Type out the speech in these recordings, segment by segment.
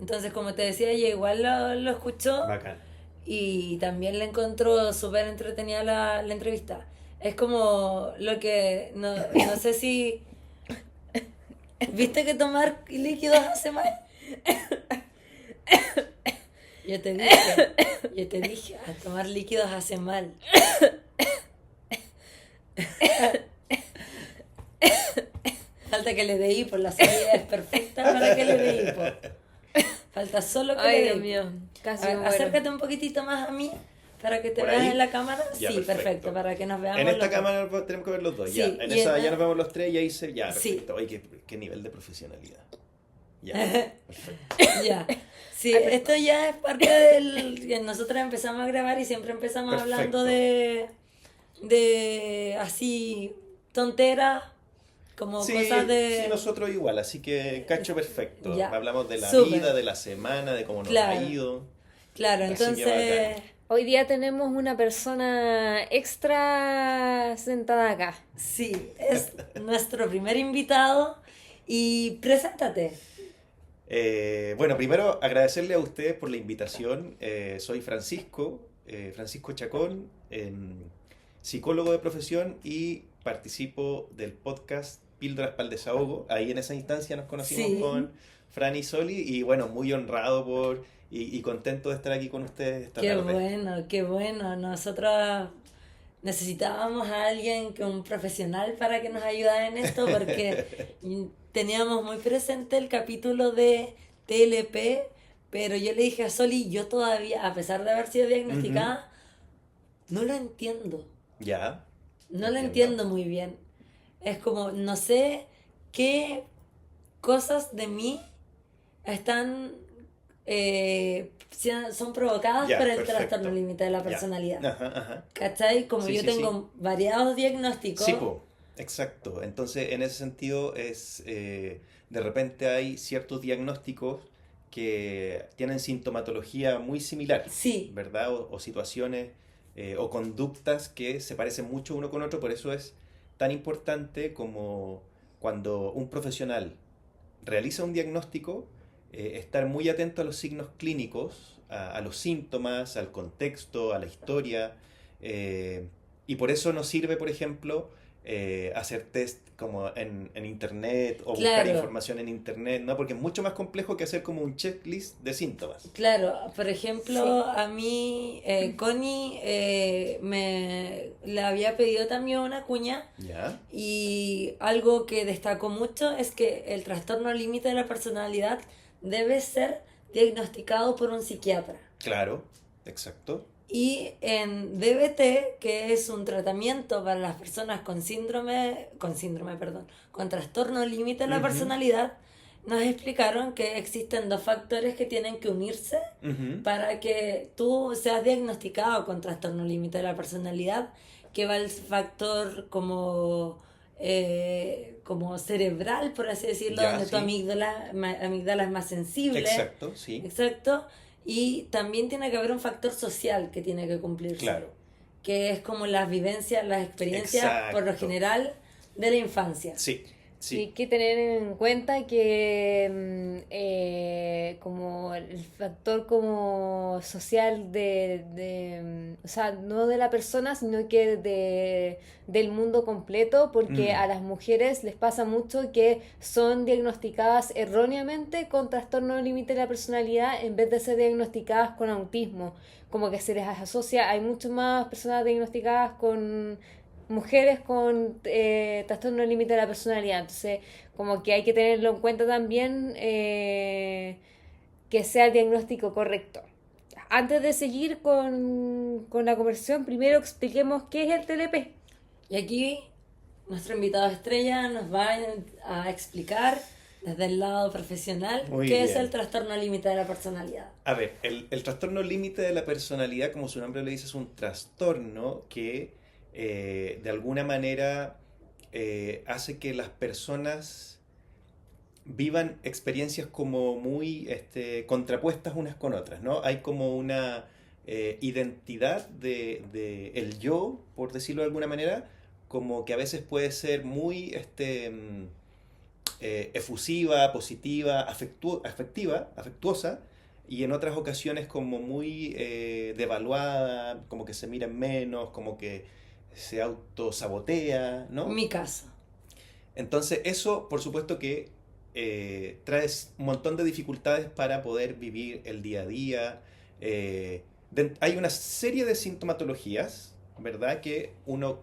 Entonces, como te decía, ella igual lo escuchó Bacán. y también le encontró súper entretenida la entrevista. Es como lo que, no sé si, ¿viste que tomar líquidos hace mal? Yo te dije, a tomar líquidos hace mal. Falta que le dé hipo, la salida es perfecta para que le dé hipo. Falta solo que Ay, le dé Dios hipo. mío, casi me muero. Acércate un poquitito más a mí para que te ¿Por veas ahí? en la cámara. Ya, Sí, perfecto, para que nos veamos En esta los dos. cámara tenemos que ver los dos. Sí, Ya. En y esa en- ya nos vemos los tres y ahí se. Ya, Sí. perfecto. Oye, qué nivel de profesionalidad. Ya, perfecto. Ya. Sí, esto ya es parte del... que nosotros empezamos a grabar y siempre empezamos Perfecto. hablando de así tonteras, como Sí, cosas de... sí, nosotros igual, así que cacho perfecto. Ya. Hablamos de la Súper. vida, de la semana, de cómo nos Claro. ha ido. Claro, Así que entonces... bacán. Hoy día tenemos una persona extra sentada acá. Sí, es nuestro primer invitado y preséntate. Bueno, primero agradecerle a ustedes por la invitación. Soy Francisco, Francisco Chacón, psicólogo de profesión y participo del podcast Píldoras para el Desahogo. Ahí en esa instancia nos conocimos Sí. con Fran y Soli y bueno, muy honrado y contento de estar aquí con ustedes esta Qué tarde. bueno, qué bueno. Nosotros necesitábamos a alguien, que un profesional para que nos ayudara en esto, porque teníamos muy presente el capítulo de TLP, pero yo le dije a Soli, yo todavía, a pesar de haber sido diagnosticada, no lo entiendo. Ya. No lo entiendo muy bien. Es como, no sé qué cosas de mí están son provocadas Ya, por el perfecto. trastorno límite de la Ya. personalidad. Ajá, ajá. ¿Cachai? Como Sí, yo sí, tengo variados diagnósticos. Sí, po, exacto. Entonces, en ese sentido, de repente hay ciertos diagnósticos que tienen sintomatología muy similar, Sí, ¿verdad? O situaciones o conductas que se parecen mucho uno con otro, por eso es tan importante como cuando un profesional realiza un diagnóstico, estar muy atento a los signos clínicos, a los síntomas, al contexto, a la historia. Y por eso nos sirve, por ejemplo, hacer test como en internet o buscar Claro. información en internet, ¿no? Porque es mucho más complejo que hacer como un checklist de síntomas. claro. Por ejemplo, Sí. a mí, Connie le había pedido también una cuña. ¿Ya? Y algo que destacó mucho es que el trastorno límite de la personalidad debe ser diagnosticado por un psiquiatra. Claro, exacto. Y en DBT, que es un tratamiento para las personas con con trastorno límite de la Ujú. personalidad, nos explicaron que existen dos factores que tienen que unirse Ujú. para que tú seas diagnosticado con trastorno límite de la personalidad, que va el factor como cerebral, por así decirlo, Ya, donde sí. tu amígdala es más sensible. Exacto, sí. Exacto. Y también tiene que haber un factor social que tiene que cumplirse. Claro. Que es como las vivencias, las experiencias, por lo Exacto. general, de la infancia. Sí, Sí, sí. hay que tener en cuenta que como el factor como social o sea, no de la persona, sino que del mundo completo, porque a las mujeres les pasa mucho que son diagnosticadas erróneamente con trastorno límite de la personalidad en vez de ser diagnosticadas con autismo. Como que se les asocia, hay muchas más personas diagnosticadas con mujeres con trastorno límite de la personalidad. Entonces, como que hay que tenerlo en cuenta también que sea el diagnóstico correcto. Antes de seguir con la conversación, primero expliquemos qué es el TLP. Y aquí nuestro invitado estrella nos va a explicar desde el lado profesional Muy qué es bien. el trastorno límite de la personalidad. A ver, el trastorno límite de la personalidad, como su nombre le dice, es un trastorno que de alguna manera hace que las personas vivan experiencias como muy contrapuestas unas con otras, ¿no? Hay como una identidad de el yo, por decirlo de alguna manera, como que a veces puede ser muy efusiva, positiva, afectuosa, y en otras ocasiones como muy devaluada, como que se mira en menos, como que se autosabotea, ¿no? Mi caso. Entonces eso, por supuesto que trae un montón de dificultades para poder vivir el día a día. Hay una serie de sintomatologías, ¿verdad?, que uno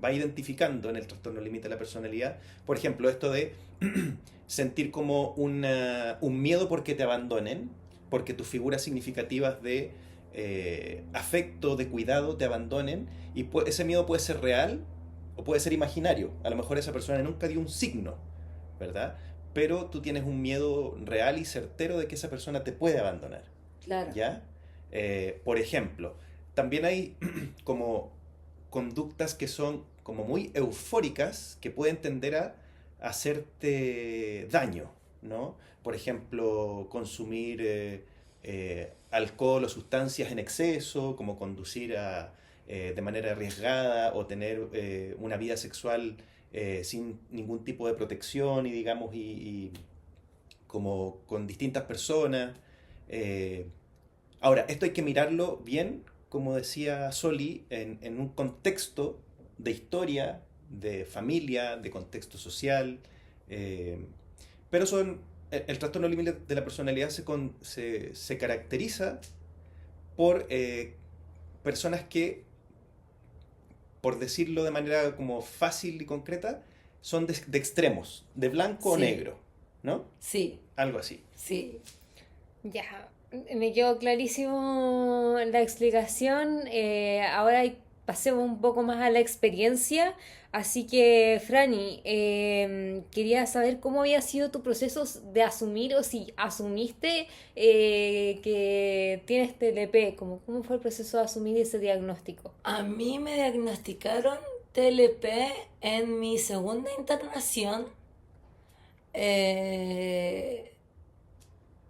va identificando en el trastorno límite de la personalidad. Por ejemplo, esto de sentir como un miedo porque te abandonen, porque tus figuras significativas de afecto, de cuidado, te abandonen, y ese miedo puede ser real o puede ser imaginario. A lo mejor esa persona nunca dio un signo, ¿verdad? Pero tú tienes un miedo real y certero de que esa persona te puede abandonar. Claro. ¿Ya? Por ejemplo, también hay como conductas que son como muy eufóricas, que pueden tender a hacerte daño, ¿no? Por ejemplo, consumir alcohol o sustancias en exceso, como conducir de manera arriesgada, o tener una vida sexual sin ningún tipo de protección, y digamos, y como con distintas personas. Ahora, esto hay que mirarlo bien, como decía Soli, en un contexto de historia, de familia, de contexto social. Pero el trastorno límite de la personalidad se caracteriza por personas que, por decirlo de manera como fácil y concreta, son de extremos, de blanco o Sí. negro, ¿no? Sí, Algo así. sí. Ya, me quedó clarísimo la explicación. Ahora pasemos un poco más a la experiencia. Así que, Franny, quería saber cómo había sido tu proceso de asumir, o si asumiste que tienes TLP. ¿Cómo fue el proceso de asumir ese diagnóstico? A mí me diagnosticaron TLP en mi segunda internación. Eh,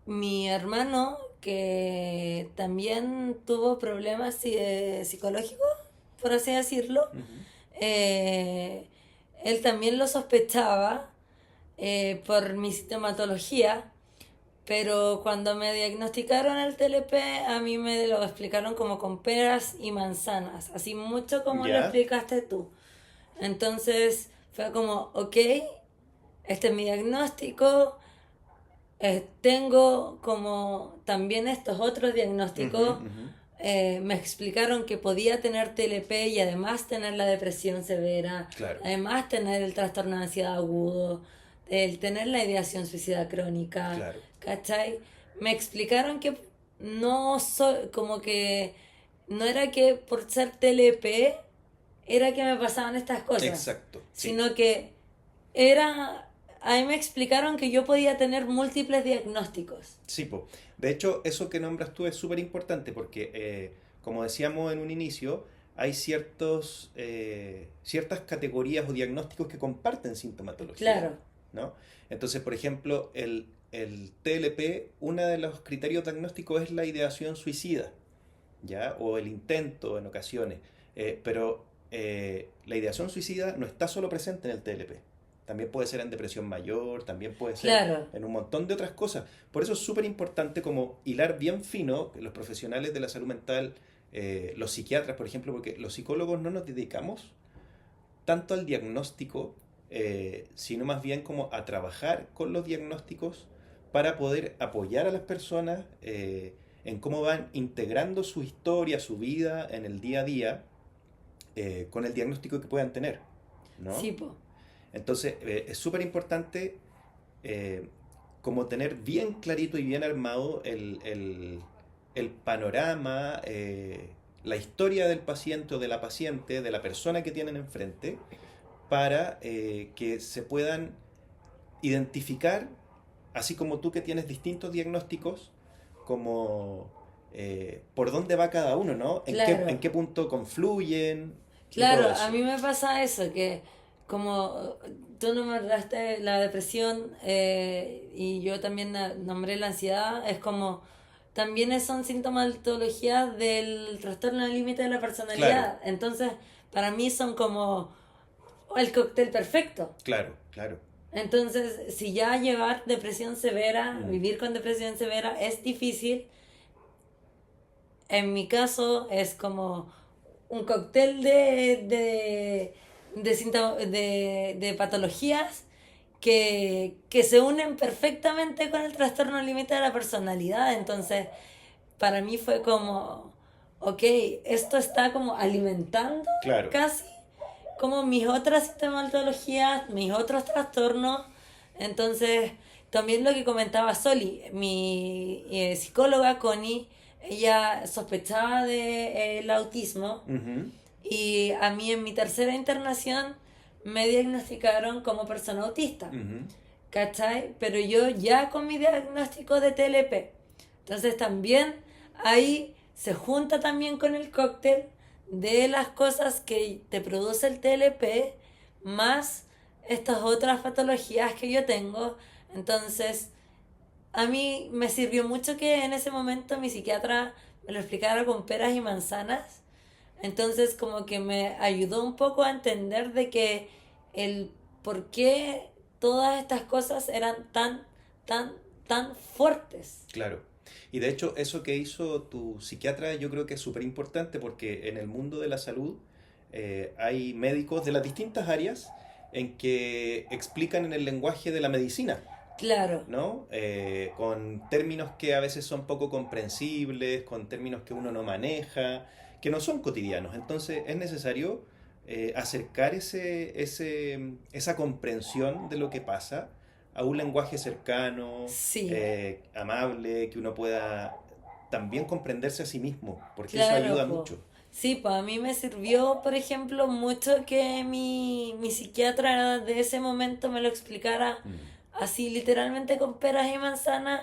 Mi hermano, que también tuvo problemas psicológicos, por así decirlo, Ujú. eh, él también lo sospechaba por mi sintomatología, pero cuando me diagnosticaron el TLP, a mí me lo explicaron como con peras y manzanas, así mucho como lo Ya, explicaste tú. Entonces fue como, ok, este es mi diagnóstico. Tengo como también estos otros ujú, diagnósticos. ujú. Me explicaron que podía tener TLP y además tener la depresión severa, Claro, además tener el trastorno de ansiedad agudo, el tener la ideación suicida crónica, claro. ¿cachai? Me explicaron que no soy, como que no era que por ser TLP era que me pasaban estas cosas, Exacto, sí. sino que era, a mí me explicaron que yo podía tener múltiples diagnósticos. Sí, po. De hecho, eso que nombras tú es súper importante porque, como decíamos en un inicio, hay ciertas categorías o diagnósticos que comparten sintomatología, Claro, ¿no? Entonces, por ejemplo, el TLP, uno de los criterios diagnósticos es la ideación suicida, ¿ya? O el intento en ocasiones. Pero la ideación suicida no está solo presente en el TLP. También puede ser en depresión mayor, también puede ser claro, en un montón de otras cosas. Por eso es súper importante como hilar bien fino los profesionales de la salud mental, los psiquiatras, por ejemplo, porque los psicólogos no nos dedicamos tanto al diagnóstico, sino más bien como a trabajar con los diagnósticos para poder apoyar a las personas en cómo van integrando su historia, su vida en el día a día, con el diagnóstico que puedan tener, ¿no? sí, po. Entonces, es súper importante eh, como tener bien clarito y bien armado el panorama, la historia del paciente o de la paciente, de la persona que tienen enfrente, para que se puedan identificar, así como tú que tienes distintos diagnósticos, como por dónde va cada uno, ¿no? Claro, En qué punto confluyen y claro, todo a eso. mí me pasa eso, que como tú nombraste la depresión y yo también nombré la ansiedad, es como también son sintomatologías del trastorno del límite de la Claro, personalidad. Entonces, para mí son como el cóctel perfecto. claro, claro. Entonces, si ya llevar depresión severa, Mm. vivir con depresión severa es difícil, en mi caso es como un cóctel de patologías que se unen perfectamente con el trastorno límite de la personalidad. Entonces, para mí fue como, ok, esto está como alimentando Claro. casi como mis otras sintomatologías, mis otros trastornos. Entonces, también lo que comentaba Soli, mi psicóloga Connie, ella sospechaba de el autismo Ujú. y a mí en mi tercera internación me diagnosticaron como persona autista. Ujú. ¿Cachai? Pero yo ya con mi diagnóstico de TLP. Entonces también ahí se junta también con el cóctel de las cosas que te produce el TLP más estas otras patologías que yo tengo. Entonces a mí me sirvió mucho que en ese momento mi psiquiatra me lo explicara con peras y manzanas. Entonces como que me ayudó un poco a entender de que el por qué todas estas cosas eran tan fuertes. Claro. Y de hecho, eso que hizo tu psiquiatra yo creo que es súper importante porque en el mundo de la salud hay médicos de las distintas áreas en que explican en el lenguaje de la medicina, Claro, ¿no? Con términos que a veces son poco comprensibles, con términos que uno no maneja, que no son cotidianos. Entonces es necesario acercar esa comprensión de lo que pasa a un lenguaje cercano, sí, amable, que uno pueda también comprenderse a sí mismo, porque eso claro, ayuda po. mucho. Sí, pues a mí me sirvió, por ejemplo, mucho que mi psiquiatra de ese momento me lo explicara Mm. así literalmente con peras y manzanas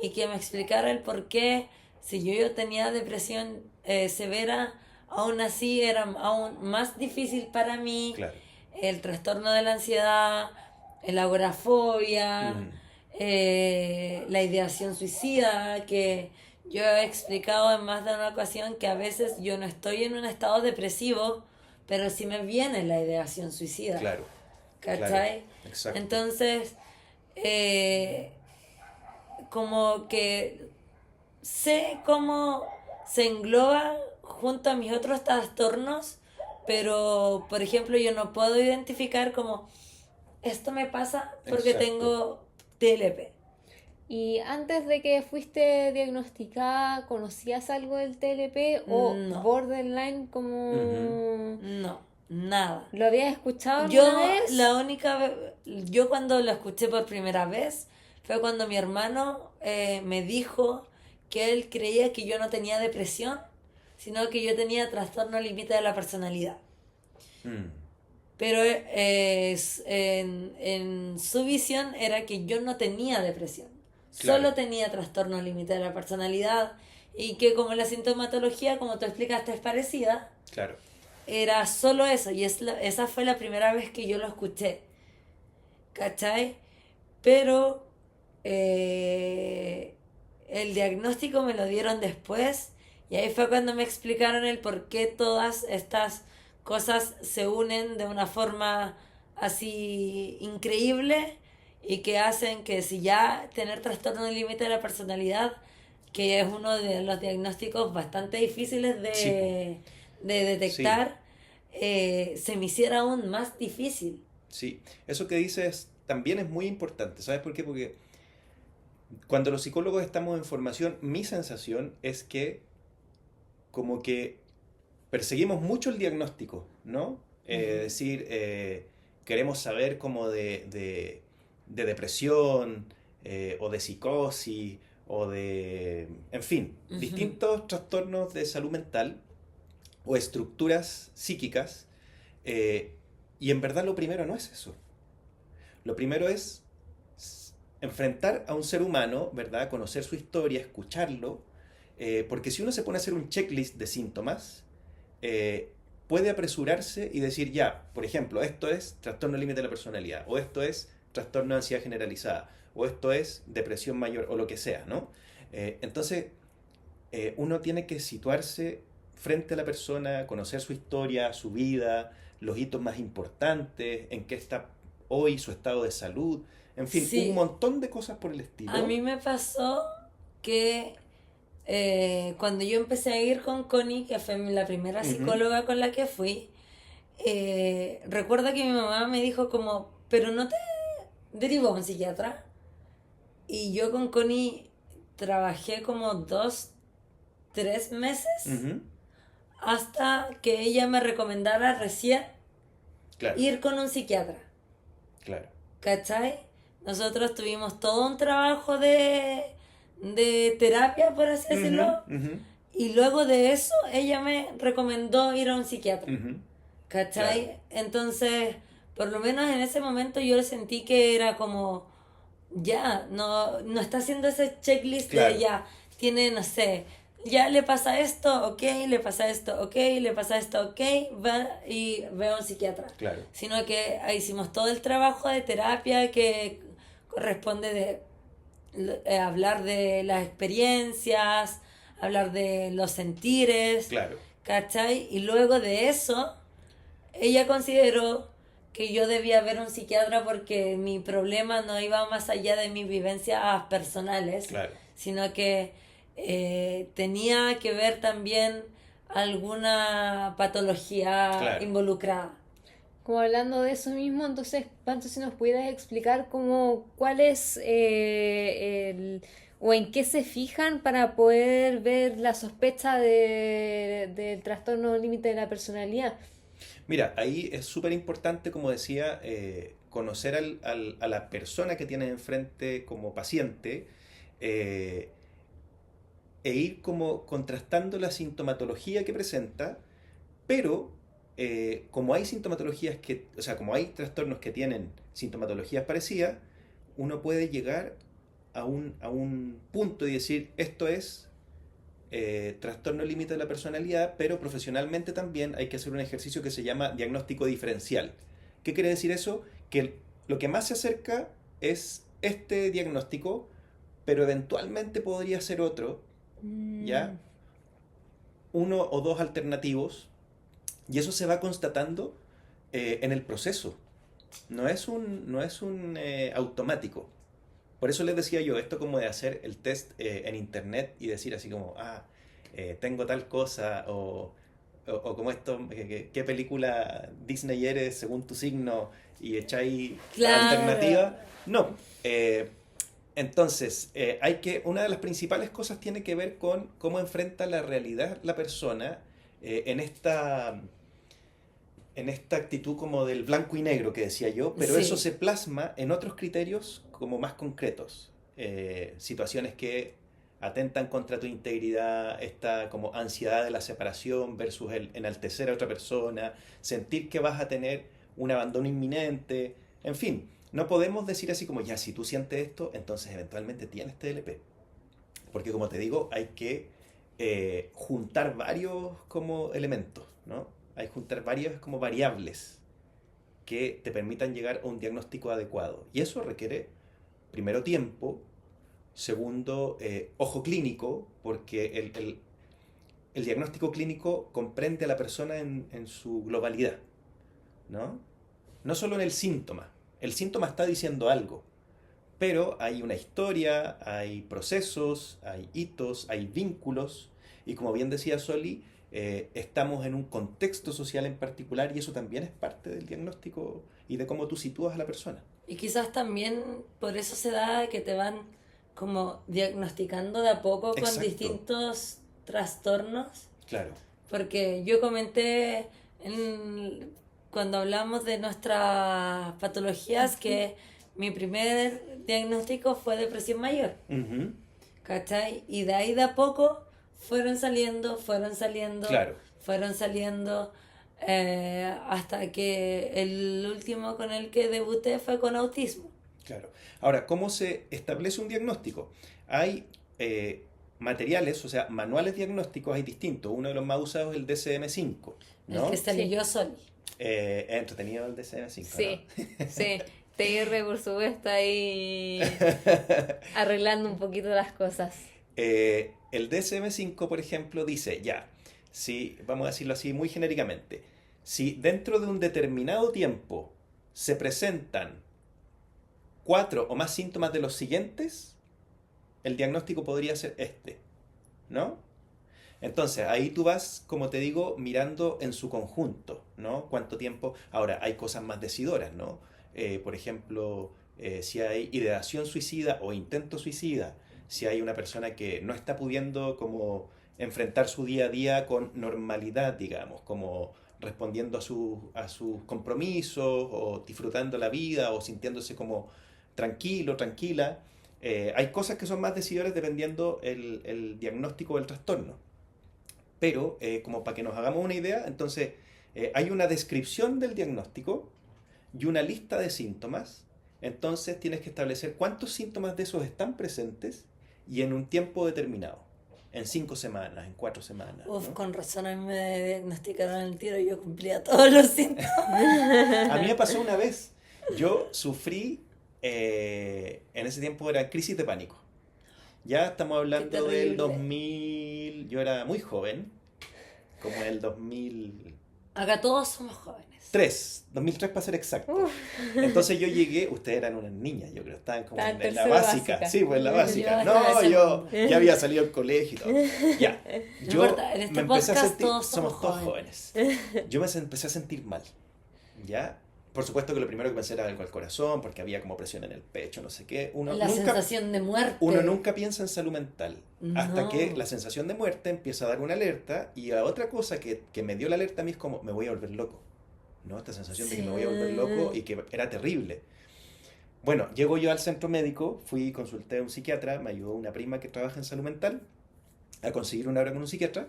y que me explicara el por qué si yo tenía depresión severa, aún así era aún más difícil para mí Claro. el trastorno de la ansiedad, la agorafobia, Mm. la ideación suicida, que yo he explicado en más de una ocasión que a veces yo no estoy en un estado depresivo, pero sí me viene la ideación suicida. Claro, claro, ¿Cachai? exacto. Entonces, eh, como que sé cómo se engloba junto a mis otros trastornos, pero por ejemplo yo no puedo identificar como esto me pasa porque Exacto. tengo TLP. Y antes de que fuiste diagnosticada, ¿conocías algo del TLP o No, borderline Ujú. como... no, nada. ¿Lo habías escuchado alguna Yo vez? la única vez, yo cuando lo escuché por primera vez fue cuando mi hermano me dijo que él creía que yo no tenía depresión, sino que yo tenía trastorno límite de la personalidad. Mm. Pero en su visión era que yo no tenía depresión, Claro, solo tenía trastorno límite de la personalidad y que como la sintomatología, como tú explicaste, es parecida, claro. era solo eso y esa fue la primera vez que yo lo escuché, ¿cachai? Pero eh, el diagnóstico me lo dieron después y ahí fue cuando me explicaron el por qué todas estas cosas se unen de una forma así increíble y que hacen que si ya tener trastorno de límite de la personalidad, que es uno de los diagnósticos bastante difíciles Sí, po. de Sí, detectar, se me hiciera aún más difícil. sí. Eso que dices también es muy importante. ¿Sabes por qué? Porque cuando los psicólogos estamos en formación, mi sensación es que como que perseguimos mucho el diagnóstico, ¿no? Es Ujú, decir, queremos saber como de depresión o de psicosis o de, en fin, ujú. distintos trastornos de salud mental o estructuras psíquicas. eh, y en verdad lo primero no es eso. Lo primero es enfrentar a un ser humano, ¿verdad? Conocer su historia, escucharlo, porque si uno se pone a hacer un checklist de síntomas, eh, puede apresurarse y decir, ya, por ejemplo, esto es trastorno límite de la personalidad, o esto es trastorno de ansiedad generalizada, o esto es depresión mayor, o lo que sea, ¿no? Entonces, uno tiene que situarse frente a la persona, conocer su historia, su vida, los hitos más importantes, en qué está hoy, su estado de salud, en fin, Sí. un montón de cosas por el estilo. A mí me pasó que cuando yo empecé a ir con Connie, que fue la primera Ujú. psicóloga con la que fui, recuerdo que mi mamá me dijo como, pero no te derivó a un psiquiatra. Y yo con Connie trabajé como 2, 3 meses Ujú. hasta que ella me recomendara recién Claro, ir con un psiquiatra. claro. ¿Cachai? Nosotros tuvimos todo un trabajo de terapia, por así decirlo, Ujú, ujú, y luego de eso ella me recomendó ir a un psiquiatra. ujú. ¿Cachai? Claro. Entonces, por lo menos en ese momento yo sentí que era como, ya, no está haciendo ese checklist de Claro. ya, tiene, no sé, ya le pasa esto, ok, le pasa esto, ok, le pasa esto, ok, va y ve a un psiquiatra. Claro. Sino que hicimos todo el trabajo de terapia que corresponde hablar de las experiencias, hablar de los sentires, Claro. ¿cachai? Y luego de eso, ella consideró que yo debía ver un psiquiatra porque mi problema no iba más allá de mis vivencias personales, Claro. sino que tenía que ver también alguna patología Claro. involucrada. Como hablando de eso mismo, entonces, Pancho, si nos pudieras explicar cuál es o en qué se fijan para poder ver la sospecha del trastorno límite de la personalidad. Mira, ahí es súper importante, como decía, conocer a la persona que tienes enfrente como paciente, eh, e ir como contrastando la sintomatología que presenta, pero como hay sintomatologías o sea, como hay trastornos que tienen sintomatologías parecidas, uno puede llegar a un punto y decir, esto es trastorno límite de la personalidad, pero profesionalmente también hay que hacer un ejercicio que se llama diagnóstico diferencial. ¿Qué quiere decir eso? Que lo que más se acerca es este diagnóstico, pero eventualmente podría ser otro, ¿ya? Uno o dos alternativos, y eso se va constatando en el proceso. No es un automático. Por eso les decía yo, esto como de hacer el test en internet y decir así como, tengo tal cosa, o como esto, ¿qué película Disney eres según tu signo? Y echáis la Claro. alternativa. No. Entonces, una de las principales cosas tiene que ver con cómo enfrenta la realidad la persona en esta actitud como del blanco y negro que decía yo, pero Sí. eso se plasma en otros criterios como más concretos. Situaciones que atentan contra tu integridad, esta como ansiedad de la separación versus el enaltecer a otra persona, sentir que vas a tener un abandono inminente, en fin, no podemos decir así como, ya, si tú sientes esto, entonces eventualmente tienes TLP. Porque como te digo, hay que juntar varios como elementos, ¿no? Hay que juntar varias como variables que te permitan llegar a un diagnóstico adecuado. Y eso requiere, primero, tiempo, segundo, ojo clínico, porque el diagnóstico clínico comprende a la persona en su globalidad, ¿no? No solo en el síntoma. El síntoma está diciendo algo, pero hay una historia, hay procesos, hay hitos, hay vínculos, y como bien decía Soli, estamos en un contexto social en particular y eso también es parte del diagnóstico y de cómo tú sitúas a la persona. Y quizás también por eso se da que te van como diagnosticando de a poco con Exacto. distintos trastornos. Claro. Porque yo comenté cuando hablamos de nuestras patologías que mi primer diagnóstico fue depresión mayor, Ujú. ¿cachai? Y de ahí de a poco fueron saliendo, Claro. fueron saliendo, hasta que el último con el que debuté fue con autismo. Claro. Ahora, ¿cómo se establece un diagnóstico? Hay materiales, o sea, manuales diagnósticos, hay distintos. Uno de los más usados es el DSM-5, El ¿no? que se Sí. leyó Soli. Es entretenido el DSM-5, Sí, ¿no? sí. TR, por supuesto, ahí arreglando un poquito las cosas. El DSM-5, por ejemplo, dice, ya, si, vamos a decirlo así muy genéricamente, si dentro de un determinado tiempo se presentan 4 o más síntomas de los siguientes, el diagnóstico podría ser este, ¿no? Entonces, ahí tú vas, como te digo, mirando en su conjunto, ¿no? Cuánto tiempo... Ahora, hay cosas más decidoras, ¿no? Por ejemplo, si hay ideación suicida o intento suicida, si hay una persona que no está pudiendo como enfrentar su día a día con normalidad, digamos, como respondiendo a sus compromisos o disfrutando la vida o sintiéndose como tranquilo, tranquila. Hay cosas que son más decidoras dependiendo el diagnóstico del trastorno. Pero, como para que nos hagamos una idea, entonces hay una descripción del diagnóstico y una lista de síntomas. Entonces tienes que establecer cuántos síntomas de esos están presentes y en un tiempo determinado. En 5 semanas, en 4 semanas. Uf, ¿no? con razón a mí me diagnosticaron el tiro y yo cumplía todos los síntomas. A mí me pasó una vez. Yo sufrí, en ese tiempo era crisis de pánico. Ya estamos hablando del terrible. 2000, yo era muy joven, como en el 2003, Acá todos somos jóvenes. 2003 para ser exacto. Entonces yo llegué, ustedes eran unas niñas, yo creo, estaban como Estaban en la tercero básica. básica. Sí, pues en la Yo básica. estaba No, en yo segundo. ya había salido del colegio y todo. Ya, No yo importa, en este me empecé a podcast sentir, todos somos todos jóvenes. Yo me empecé a sentir mal, ¿ya? Por supuesto que lo primero que pensé era algo al corazón, porque había como presión en el pecho, no sé qué. La sensación de muerte. Uno nunca piensa en salud mental, hasta No. que la sensación de muerte empieza a dar una alerta, y la otra cosa que me dio la alerta a mí es como, me voy a volver loco, ¿no? Esta sensación de que me voy a volver loco y que era terrible. Bueno, llego yo al centro médico, consulté a un psiquiatra, me ayudó una prima que trabaja en salud mental a conseguir una hora con un psiquiatra,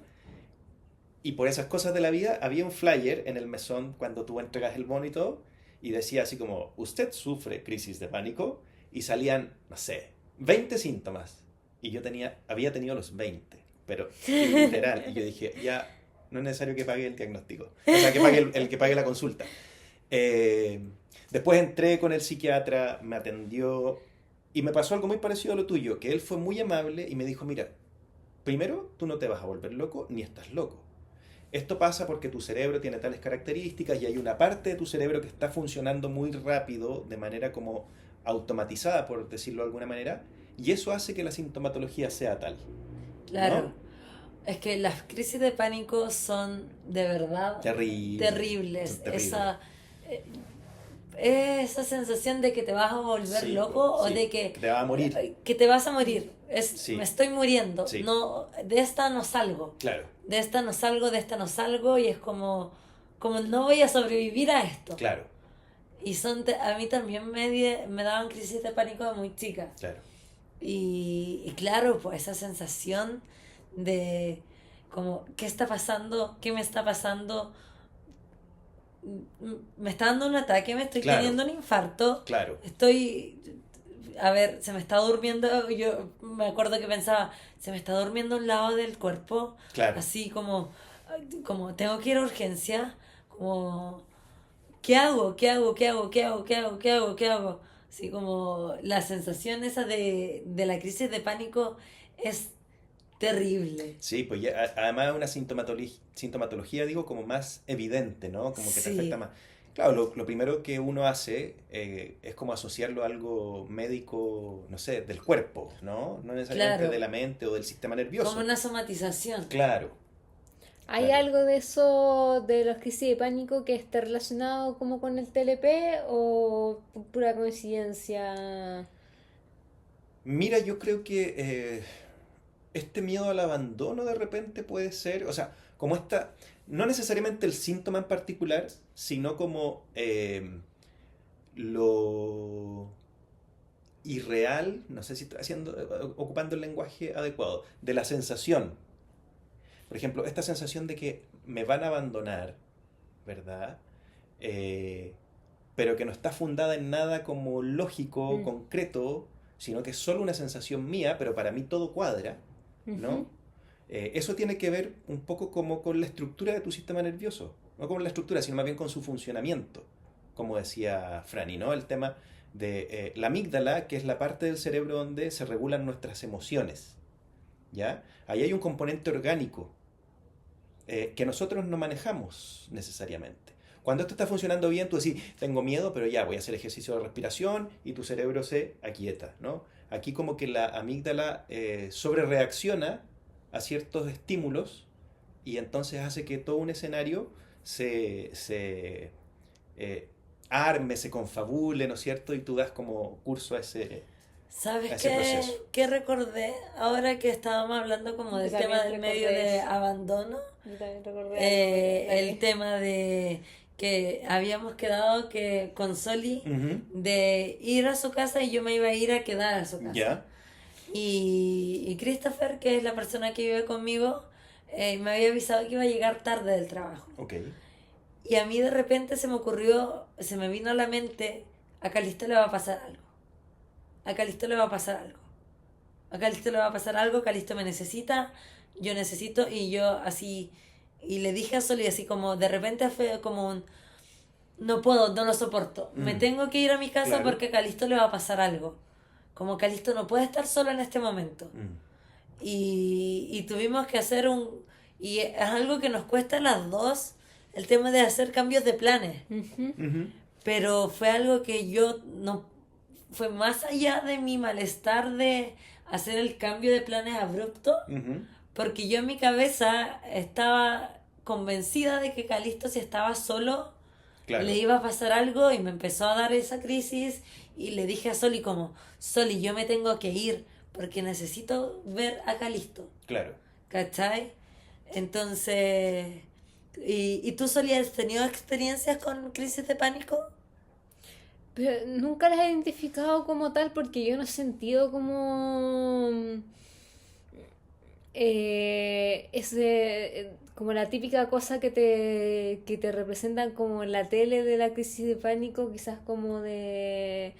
y por esas cosas de la vida había un flyer en el mesón cuando tú entregas el bono y todo, y decía así como, usted sufre crisis de pánico, y salían, no sé, 20 síntomas, y yo había tenido los 20, pero literal, y yo dije, ya, no es necesario que pague el diagnóstico, o sea, que pague el que pague la consulta. Después entré con el psiquiatra, me atendió, y me pasó algo muy parecido a lo tuyo, que él fue muy amable y me dijo, mira, primero, tú no te vas a volver loco, ni estás loco. Esto pasa porque tu cerebro tiene tales características y hay una parte de tu cerebro que está funcionando muy rápido, de manera como automatizada, por decirlo de alguna manera, y eso hace que la sintomatología sea tal. Claro. ¿No? Es que las crisis de pánico son de verdad terribles. Son terribles. Esa sensación de que te vas a volver Sí, loco sí, o de que te vas a morir. Que te vas a morir. Sí. Me estoy muriendo. Sí. No, de esta no salgo. Claro, De esta no salgo, de esta no salgo, y es como no voy a sobrevivir a esto. claro, Y a mí también me daban crisis de pánico de muy chica. claro. Y claro, pues esa sensación de como, ¿qué está pasando? ¿Qué me está pasando? Me está dando un ataque, me estoy Claro. teniendo un infarto. Claro, A ver, se me está durmiendo, yo me acuerdo que pensaba, se me está durmiendo un lado del cuerpo, claro. así como tengo que ir a urgencia, como, ¿qué hago? ¿Qué hago? ¿Qué hago? ¿Qué hago? ¿Qué hago? ¿Qué hago? ¿Qué hago? Así como la sensación esa de la crisis de pánico es terrible. Sí, pues ya, además es una sintomatología, digo, como más evidente, ¿no? Como que te Sí. afecta más. Claro, lo primero que uno hace es como asociarlo a algo médico, no sé, del cuerpo, ¿no? No necesariamente Claro. de la mente o del sistema nervioso. Como una somatización. Claro, ¿Hay Claro. algo de eso, de los crisis de pánico, que esté relacionado como con el TLP o pura coincidencia? Mira, yo creo que este miedo al abandono de repente puede ser, o sea, como no necesariamente el síntoma en particular, sino como lo irreal, no sé si estoy ocupando el lenguaje adecuado, de la sensación. Por ejemplo, esta sensación de que me van a abandonar, ¿verdad? Pero que no está fundada en nada como lógico, concreto, sino que es solo una sensación mía, pero para mí todo cuadra, ¿no? Ujú. Eso tiene que ver un poco como con la estructura de tu sistema nervioso, no con la estructura, sino más bien con su funcionamiento, como decía Franny, ¿no? El tema de la amígdala, que es la parte del cerebro donde se regulan nuestras emociones, ¿ya? Ahí hay un componente orgánico que nosotros no manejamos necesariamente. Cuando esto está funcionando bien, tú decís, tengo miedo, pero ya voy a hacer ejercicio de respiración y tu cerebro se aquieta, ¿no? Aquí como que la amígdala sobrereacciona a ciertos estímulos y entonces hace que todo un escenario se arme, se confabule, ¿no es cierto? Y tú das como curso a ese ¿Sabes proceso. qué recordé? Ahora que estábamos hablando como del Yo tema también del medio recordé de eso. abandono, Yo también recordé algo, el tema de que habíamos quedado que con Soli Ujú. de ir a su casa y yo me iba a ir a quedar a su casa. ¿Ya? Y Christopher, que es la persona que vive conmigo, me había avisado que iba a llegar tarde del trabajo. Ok. Y a mí de repente se me ocurrió, se me vino a la mente, a Calisto le va a pasar algo. A Calisto le va a pasar algo. A Calisto le va a pasar algo, Calisto me necesita, yo necesito, y yo así, y le dije a Soli así como, de repente fue como un, no puedo, no lo soporto, me Mm. tengo que ir a mi casa Claro. porque a Calisto le va a pasar algo. Como Calisto no puede estar solo en este momento. Mm. Y tuvimos que hacer y es algo que nos cuesta a las dos, el tema de hacer cambios de planes. Ujú. Ujú. Pero fue algo que yo no, fue más allá de mi malestar de hacer el cambio de planes abrupto, Ujú. porque yo en mi cabeza estaba convencida de que Calisto, si estaba solo, Claro. le iba a pasar algo, y me empezó a dar esa crisis y le dije a Soli como, Soli, yo me tengo que ir porque necesito ver a Calisto, Claro. ¿cachai? Entonces, ¿y tú, Soli, has tenido experiencias con crisis de pánico? Pero nunca las he identificado como tal porque yo no he sentido como la típica cosa que te representan como en la tele de la crisis de pánico, quizás como del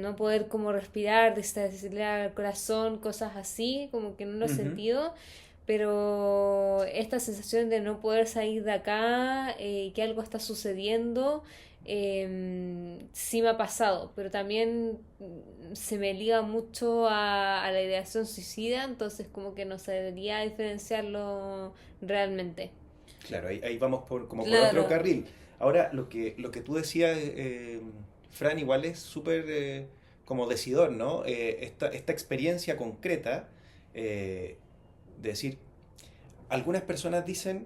no poder como respirar, desacelerar el corazón, cosas así, como que no lo he Ujú. sentido. Pero esta sensación de no poder salir de acá, que algo está sucediendo, sí me ha pasado, pero también se me liga mucho a la ideación suicida, entonces como que no sabría diferenciarlo realmente. Claro, ahí vamos como por Claro. otro carril. Ahora, lo que tú decías, Fran, igual es súper como decidor, ¿no? Esta experiencia concreta de decir, algunas personas dicen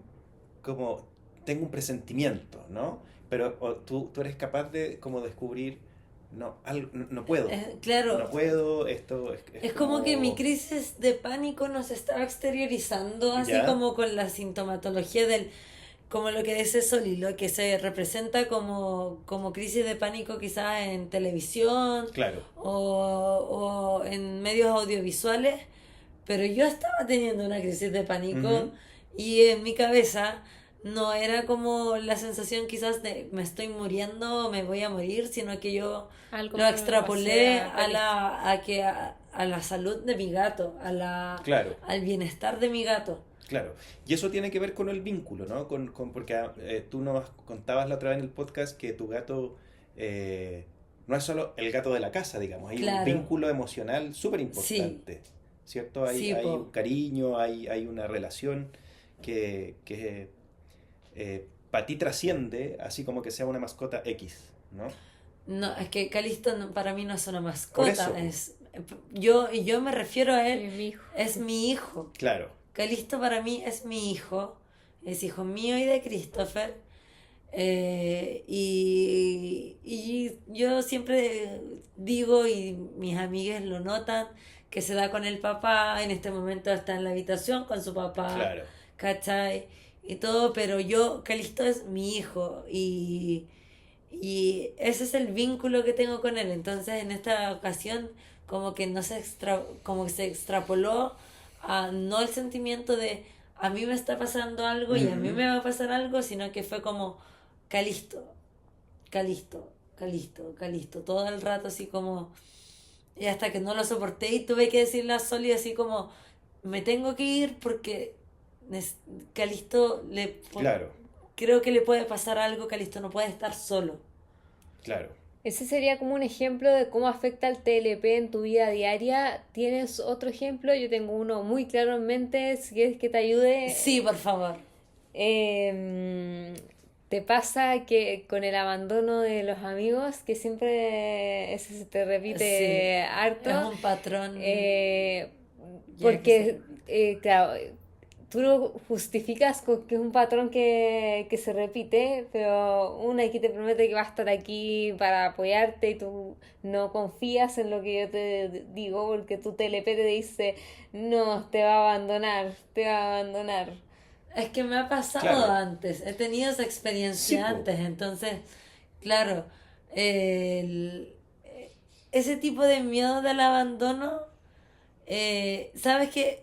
como, tengo un presentimiento, ¿no? Pero tú eres capaz de como descubrir, no, no puedo. Claro, No puedo, esto es como que mi crisis de pánico nos estaba exteriorizando, así ¿Ya? como con la sintomatología como lo que dice Soli, lo que se representa como crisis de pánico quizás en televisión Claro. o en medios audiovisuales, pero yo estaba teniendo una crisis de pánico. Ujú. Y en mi cabeza no era como la sensación quizás de me estoy muriendo o me voy a morir, sino que yo Algo lo me extrapolé pasé a a la salud de mi gato, Claro. al bienestar de mi gato. Claro, y eso tiene que ver con el vínculo, ¿no? Porque tú nos contabas la otra vez en el podcast que tu gato no es solo el gato de la casa, digamos, hay un Claro. vínculo emocional súper importante, ¿cierto? Hay, Sí, hay po. un cariño, hay una relación que para ti trasciende, así como que sea una mascota X, ¿no? No, es que Calisto para mí no es una Por mascota, eso. yo me refiero a él, Es mi hijo. es mi hijo. Claro, Calisto para mí es mi hijo, es hijo mío y de Christopher. Y yo siempre digo, y mis amigas lo notan, que se da con el papá, en este momento está en la habitación con su papá, claro. ¿cachai? Y todo, pero Calisto es mi hijo, y ese es el vínculo que tengo con él. Entonces en esta ocasión como que no como que se extrapoló a no el sentimiento de a mí me está pasando algo y a mí Ujú. me va a pasar algo, sino que fue como Calisto, Calisto, Calisto, Calisto, todo el rato así como, y hasta que no lo soporté y tuve que decirle a Soli así como, me tengo que ir porque Calisto Claro, creo que le puede pasar algo, Calisto no puede estar solo. claro. Ese sería como un ejemplo de cómo afecta el TLP en tu vida diaria. ¿Tienes otro ejemplo? Yo tengo uno muy claro en mente, si quieres que te ayude. Sí, por favor. Eh, ¿Te pasa que con el abandono de los amigos, que siempre ese se te repite Sí, harto? es un patrón ya que Porque, claro, tú lo justificas con que es un patrón que se repite, pero una aquí te promete que va a estar aquí para apoyarte y tú no confías en lo que yo te digo porque tu TLP te dice, no, te va a abandonar, te va a abandonar. Es que me ha pasado Claro, antes, he tenido esa sí, experiencia po. antes, entonces, claro, el- ese tipo de miedo del abandono, sabes que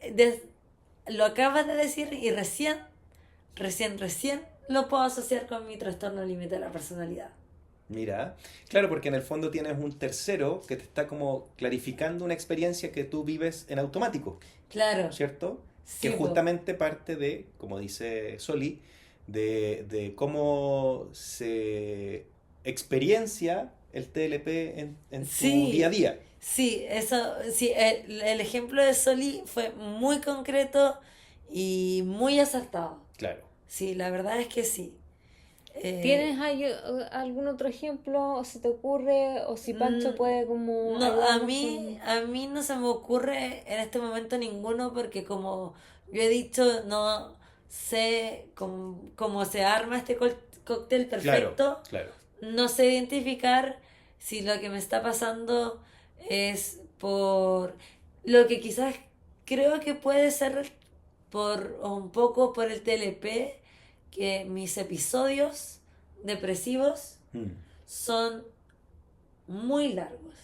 lo acabas de decir y recién lo puedo asociar con mi trastorno límite de la personalidad. Mira, claro, porque en el fondo tienes un tercero que te está como clarificando una experiencia que tú vives en automático, Claro, ¿cierto? Que sí, po, justamente parte de, como dice Soli, de cómo se experiencia el TLP en tu día a sí, día. sí, eso, sí, el ejemplo de Soli fue muy concreto y muy acertado. Claro. Sí, la verdad es que sí. Eh, ¿Tienes algún otro ejemplo? ¿O se te ocurre? ¿O si Pancho mm, puede como no, ayudarnos con...? a mí no se me ocurre en este momento ninguno porque como yo he dicho, no sé cómo se arma este cóctel Claro, perfecto. claro. No sé identificar si lo que me está pasando es por lo que quizás creo que puede ser por o un poco por el TLP, que mis episodios depresivos Mm, son muy largos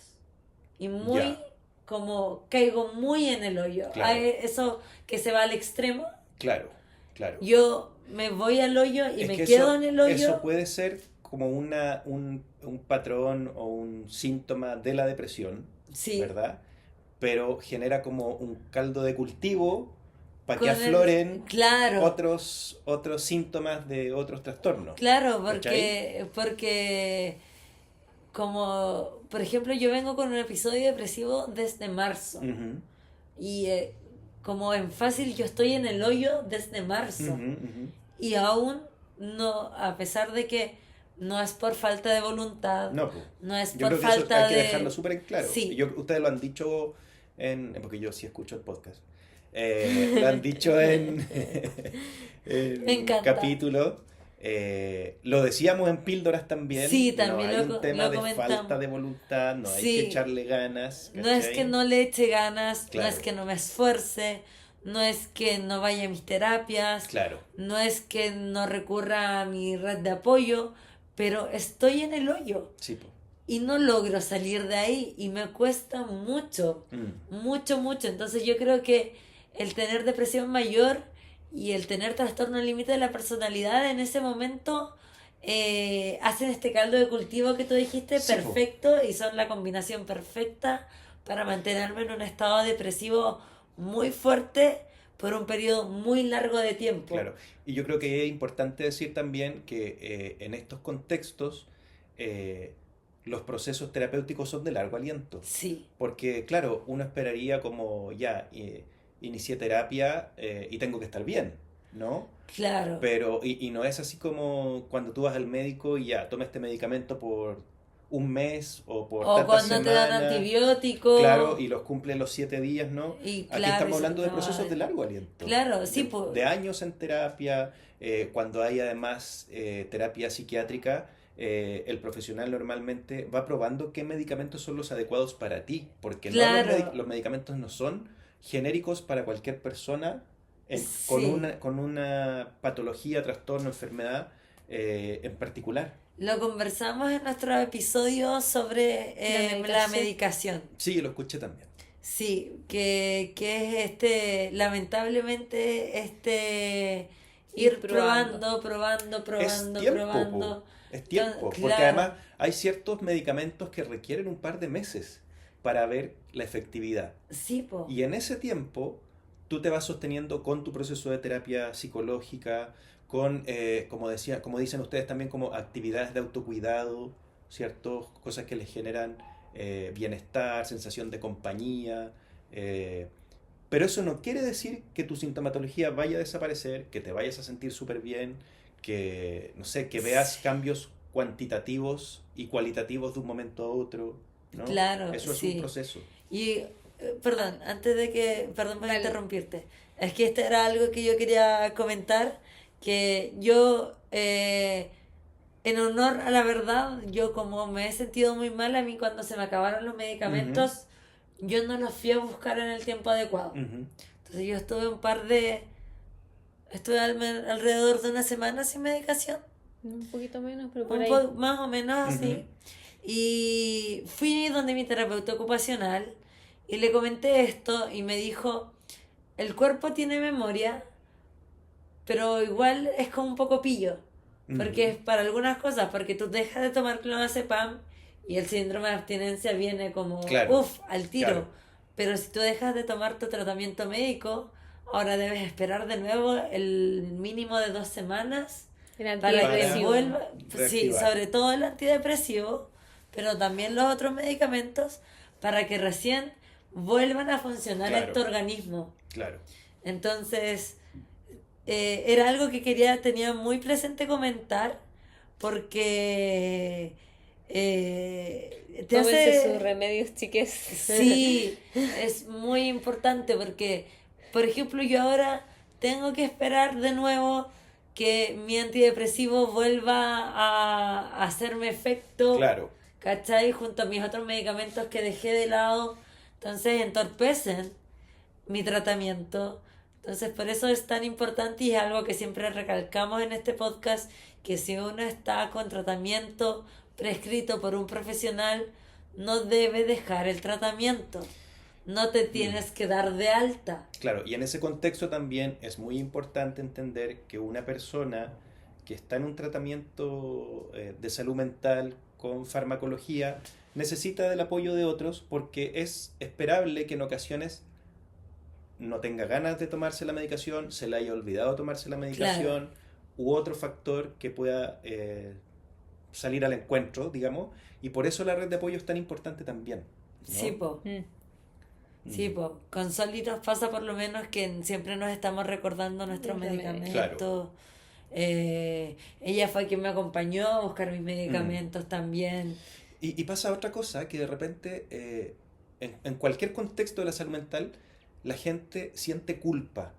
y muy ya, como caigo muy en el hoyo. claro, Hay eso que se va al extremo, claro, claro. yo me voy al hoyo y Es me que quedo en el eso hoyo. puede ser como un patrón o un síntoma de la depresión, Sí, ¿verdad? Pero genera como un caldo de cultivo para que con el, afloren claro, otros síntomas de otros trastornos. claro, ¿Cachai? porque como, por ejemplo, yo vengo con un episodio depresivo desde marzo Ujú, y como en fácil yo estoy en el hoyo desde marzo ujú, ujú. y aún no, a pesar de que no es por falta de voluntad, No, pues. no es Yo por creo que eso hay falta que dejarlo de... súper en claro. Sí, Ustedes lo han dicho porque yo sí escucho el podcast. Lo han dicho en, me en encanta. capítulos. Lo decíamos en píldoras Sí, también. No también hay un tema lo de falta comentamos. de voluntad, no hay que Sí, echarle ganas, no es que ¿cachai? no le eche ganas, no es Claro, que no me esfuerce, no es que no vaya a mis terapias, claro. no es que no recurra a mi red de apoyo, pero estoy en el hoyo Sí, po. y no logro salir de ahí y me cuesta mucho, Mm, mucho. Entonces yo creo que el tener depresión mayor y el tener trastorno límite de la personalidad en ese momento hacen este caldo de cultivo que tú dijiste sí, po. perfecto y son la combinación perfecta para mantenerme en un estado depresivo muy fuerte por un periodo muy largo de tiempo. Claro, y yo creo que es importante decir también que en estos contextos eh, los procesos terapéuticos son de largo aliento, Sí, porque claro, uno esperaría como ya, inicié terapia y tengo que estar bien, ¿no? claro. Pero, y no es así como cuando tú vas al médico y ya, toma este medicamento por un mes o por O tantas cuando te dan semanas, claro, antibióticos y los cumple los 7 días, ¿no? y Aquí claro, y estamos se hablando te de va. procesos de largo aliento, Claro, sí, pues. de años en terapia, cuando hay además terapia psiquiátrica, el profesional normalmente va probando qué medicamentos son los adecuados para ti, porque no Claro, los medicamentos no son genéricos para cualquier persona sí. con una patología, trastorno, enfermedad en particular. Lo conversamos en nuestro episodio sobre La la medicación. medicación. Sí, lo escuché también. Sí, que es lamentablemente, Ir ir probando. Es tiempo, po. probando. Es tiempo, porque Claro, además hay ciertos medicamentos que requieren un par de meses para ver la efectividad. sí, po. Y en ese tiempo tú te vas sosteniendo con tu proceso de terapia psicológica, con, como decía, como dicen ustedes también, como actividades de autocuidado, ¿cierto? Cosas que les generan bienestar, sensación de compañía. eh, pero eso no quiere decir que tu sintomatología vaya a desaparecer, que te vayas a sentir súper bien, no sé, que veas cambios cuantitativos y cualitativos de un momento a otro, ¿no? Claro, Eso es sí. un proceso. Y, perdón, antes de que, perdón por Dale. interrumpirte, es que este era algo que yo quería comentar, que yo, en honor a la verdad, yo como me he sentido muy mal a mí cuando se me acabaron los medicamentos, yo no los fui a buscar en el tiempo adecuado. Ujú. Entonces yo estuve alrededor de una semana sin medicación, Un poquito menos, pero por un ahí. más o menos así. Y fui donde mi terapeuta ocupacional y le comenté esto y me dijo, el cuerpo tiene memoria, pero igual es como un poco pillo, porque es para algunas cosas, porque tú dejas de tomar clonazepam y el síndrome de abstinencia viene como, Claro, uff, al tiro. claro. Pero si tú dejas de tomar tu tratamiento médico, ahora debes esperar de nuevo el mínimo de 2 semanas El para que antidepresivo. vuelva, pues sí, reactivar. sobre todo el antidepresivo, pero también los otros medicamentos, para que recién vuelvan a funcionar en Claro. tu organismo. Claro. Entonces, era algo que tenía muy presente comentar, porque te Tómense hace... sus remedios, chiques. Sí, es muy importante porque, por ejemplo, yo ahora tengo que esperar de nuevo que mi antidepresivo vuelva a hacerme efecto, Claro. ¿cachai? Junto a mis otros medicamentos que dejé de lado, entonces entorpecen mi tratamiento. Entonces, por eso es tan importante y es algo que siempre recalcamos en este podcast, que si uno está con tratamiento prescrito por un profesional, no debe dejar el tratamiento. No te tienes que dar de alta. Claro, y en ese contexto también es muy importante entender que una persona que está en un tratamiento de salud mental con farmacología necesita del apoyo de otros, porque es esperable que en ocasiones no tenga ganas de tomarse la medicación, se le haya olvidado tomarse la medicación, u otro factor que pueda salir al encuentro, digamos, y por eso la red de apoyo es tan importante también, ¿no? Sí, po. Mm. Sí, po. Con Soli nos pasa por lo menos que siempre nos estamos recordando nuestros Los remedios. medicamentos. Ella fue quien me acompañó a buscar mis medicamentos también. Y pasa otra cosa, que de repente en cualquier contexto de la salud mental la gente siente culpa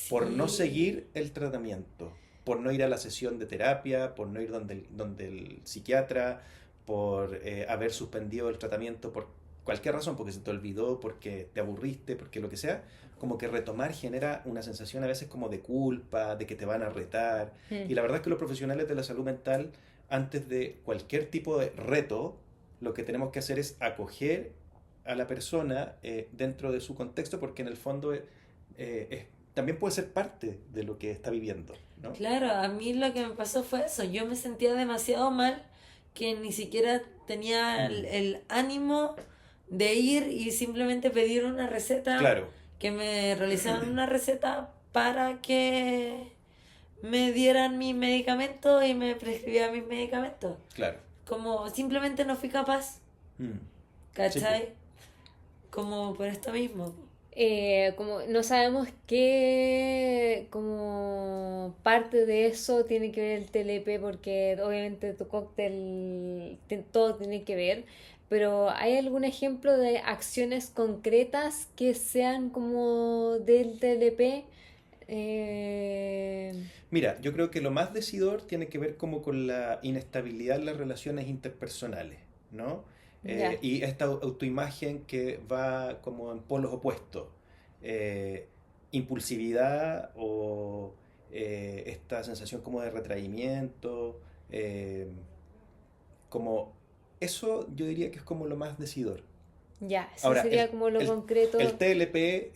por no Sí. seguir el tratamiento, por no ir a la sesión de terapia, por no ir donde el psiquiatra, por haber suspendido el tratamiento por cualquier razón, porque se te olvidó, porque te aburriste, porque lo que sea. Como que retomar genera una sensación a veces como de culpa, de que te van a retar. Y la verdad es que los profesionales de la salud mental, antes de cualquier tipo de reto, lo que tenemos que hacer es acoger a la persona dentro de su contexto, porque en el fondo también puede ser parte de lo que está viviendo, ¿no? Claro, a mí lo que me pasó fue eso. Yo me sentía demasiado mal que ni siquiera tenía el ánimo de ir y simplemente pedir una receta, Claro, que me realizaran una receta para que me dieran mis medicamentos y me prescribieran mis medicamentos. claro. Como simplemente no fui capaz, Mm. ¿cachai? Como por esto mismo. Como no sabemos qué como parte de eso tiene que ver el TLP, porque obviamente tu cóctel todo tiene que ver, pero ¿hay algún ejemplo de acciones concretas que sean como del TLP? Mira, yo creo que lo más decidor tiene que ver como con la inestabilidad en las relaciones interpersonales, ¿no? Ya. Y esta autoimagen que va como en polos opuestos. Impulsividad o esta sensación como de retraimiento, como eso yo diría que es como lo más decidor. Ya, eso Ahora, sería como lo concreto. el TLP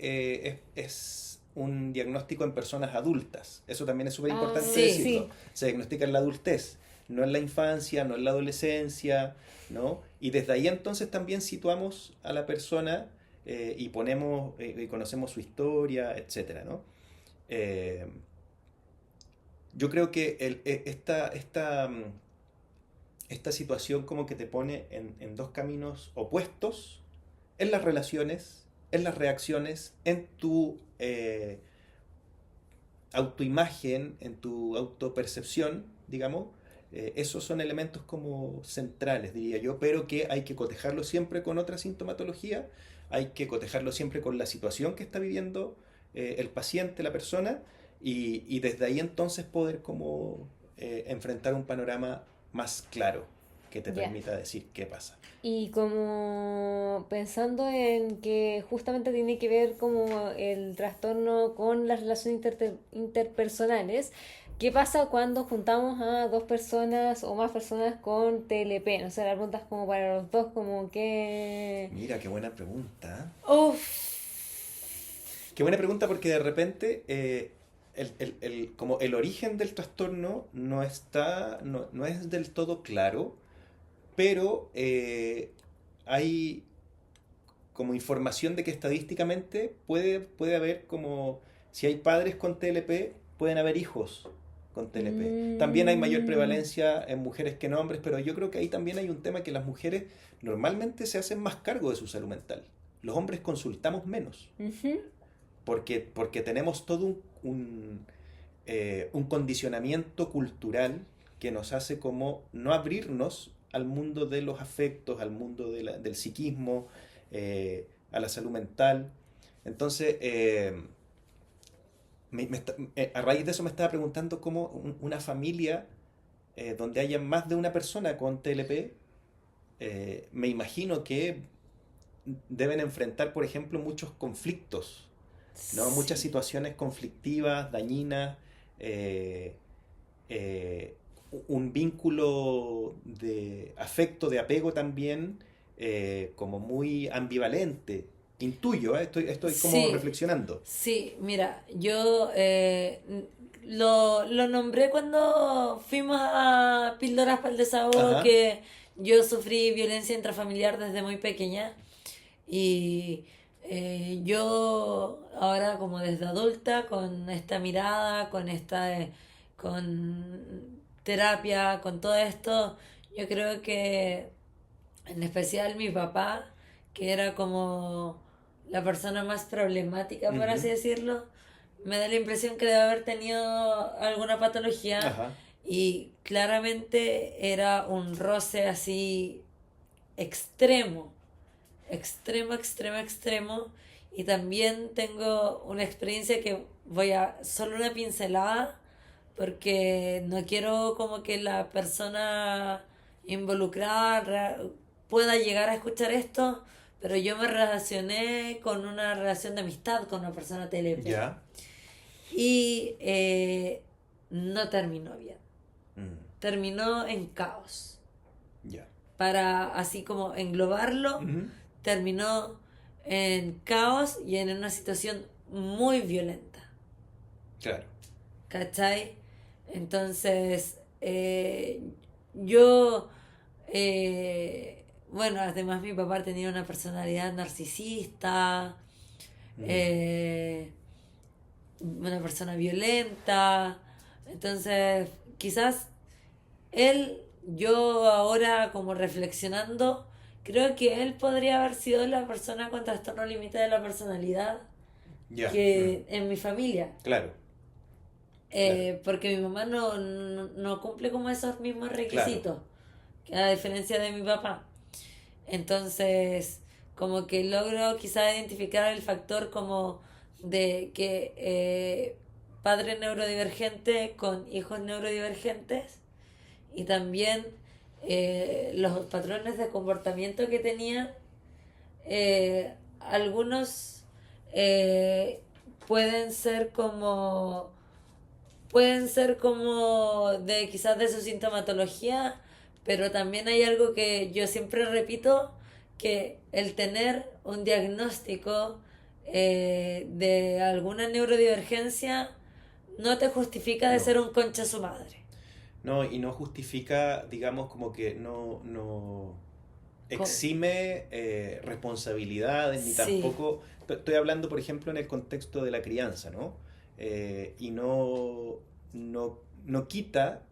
es un diagnóstico en personas adultas. Eso también es súper importante sí. decirlo. Sí. Se diagnostica en la adultez, no en la infancia, no en la adolescencia, ¿no? Y desde ahí entonces también situamos a la persona y ponemos y conocemos su historia, etcétera, ¿no? Yo creo que esta situación como que te pone en dos caminos opuestos en las relaciones, en las reacciones, en tu autoimagen, en tu autopercepción, digamos, esos son elementos como centrales, diría yo, pero que hay que cotejarlo siempre con otra sintomatología, hay que cotejarlo siempre con la situación que está viviendo el paciente, la persona, y desde ahí entonces poder como enfrentar un panorama más claro que te Ya. permita decir qué pasa. Y como pensando en que justamente tiene que ver como el trastorno con las relaciones interpersonales, ¿qué pasa cuando juntamos a dos personas o más personas con TLP? No sé, la pregunta es como para los dos, como que... Mira, qué buena pregunta. Uf, Qué buena pregunta porque de repente como el origen del trastorno no es del todo claro, pero hay como información de que estadísticamente puede haber como, si hay padres con TLP, pueden haber hijos con TLP. También hay mayor Mm, prevalencia en mujeres que en hombres, pero yo creo que ahí también hay un tema que las mujeres normalmente se hacen más cargo de su salud mental. Los hombres consultamos menos, ujú. porque tenemos todo un condicionamiento cultural que nos hace como no abrirnos al mundo de los afectos, al mundo del psiquismo, a la salud mental. Entonces, a raíz de eso me estaba preguntando cómo una familia donde haya más de una persona con TLP, me imagino que deben enfrentar, por ejemplo, muchos conflictos, ¿no? Muchas sí. situaciones conflictivas, dañinas, eh, eh, un vínculo de afecto, de apego también, como muy ambivalente. Intuyo, estoy como Sí, reflexionando. sí, mira, yo lo nombré cuando fuimos a Píldoras para el Desahogo, Ajá, que yo sufrí violencia intrafamiliar desde muy pequeña y yo ahora como desde adulta, con esta mirada, con terapia, con todo esto, yo creo que en especial mi papá, que era como la persona más problemática, por ujú, así decirlo, me da la impresión que debe haber tenido alguna patología ajá, y claramente era un roce así extremo, extremo, extremo, extremo. Y también tengo una experiencia que voy a solo una pincelada porque no quiero como que la persona involucrada pueda llegar a escuchar esto, pero yo me relacioné con una relación de amistad con una persona TLP ya, y no terminó bien, mm, terminó en caos. ya, Para así como englobarlo, ujú, terminó en caos y en una situación muy violenta. claro, ¿Cachai? Entonces, yo, bueno, además mi papá tenía una personalidad narcisista, mm, eh, una persona violenta, entonces quizás él, yo ahora como reflexionando, creo que él podría haber sido la persona con trastorno límite de la personalidad ya, que en mi familia. claro, claro, Porque mi mamá no cumple como esos mismos claro, requisitos, que a diferencia de mi papá. Entonces, como que logro quizá identificar el factor como de que padre neurodivergente con hijos neurodivergentes y también los patrones de comportamiento que tenía. Algunos eh, pueden ser como pueden ser como de quizás de su sintomatología, pero también hay algo que yo siempre repito, que el tener un diagnóstico de alguna neurodivergencia no te justifica de no. ser un concha su madre. No, y no justifica, digamos, como que no Co- exime responsabilidades, ni sí, tampoco, estoy hablando, por ejemplo, en el contexto de la crianza, ¿no? Y no quita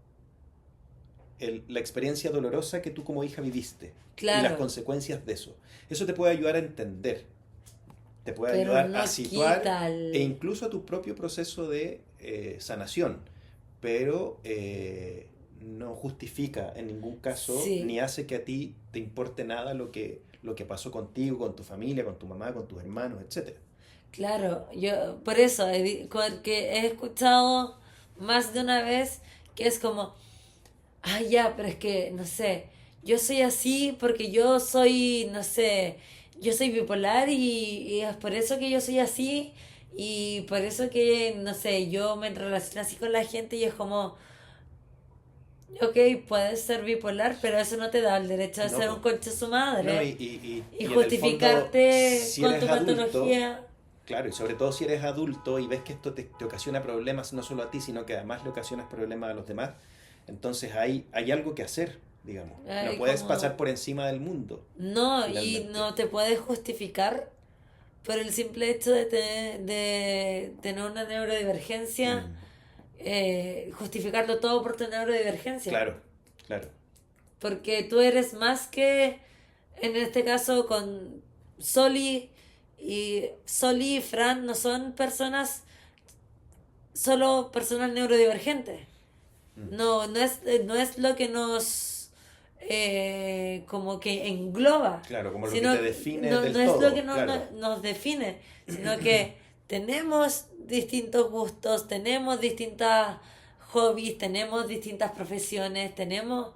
la experiencia dolorosa que tú como hija viviste y las claro, consecuencias de eso. Eso te puede ayudar a entender. te puede Pero ayudar no a situar quita el... e incluso a tu propio proceso de sanación, pero no justifica en ningún caso Sí, ni hace que a ti te importe nada lo que pasó contigo, con tu familia, con tu mamá, con tus hermanos, etcétera. claro, yo por eso, que he escuchado más de una vez que es como, ay ya, pero es que, no sé, yo soy así porque yo soy, no sé, yo soy bipolar y es por eso que yo soy así y por eso que, no sé, yo me relaciono así con la gente y es como, ok, puedes ser bipolar, pero eso no te da el derecho de No, ser po. un concha de su No, madre y y en el fondo, justificarte si con eres tu adulto, patología. claro, y sobre todo si eres adulto y ves que esto te ocasiona problemas no solo a ti, sino que además le ocasionas problemas a los demás, entonces hay algo que hacer, digamos. No Ay, puedes pasar como, por encima del mundo, no, y finalmente. no te puedes justificar por el simple hecho de tener una neurodivergencia, Mm, justificarlo todo por tu neurodivergencia. claro, claro. Porque tú eres más que, en este caso, con Soli y Fran no son personas, solo personas neurodivergentes. Mm, No es lo que nos como que engloba, claro, como lo que sino te define no del es lo que todo, claro. nos define, sino que tenemos distintos gustos, tenemos distintas hobbies, tenemos distintas profesiones, tenemos...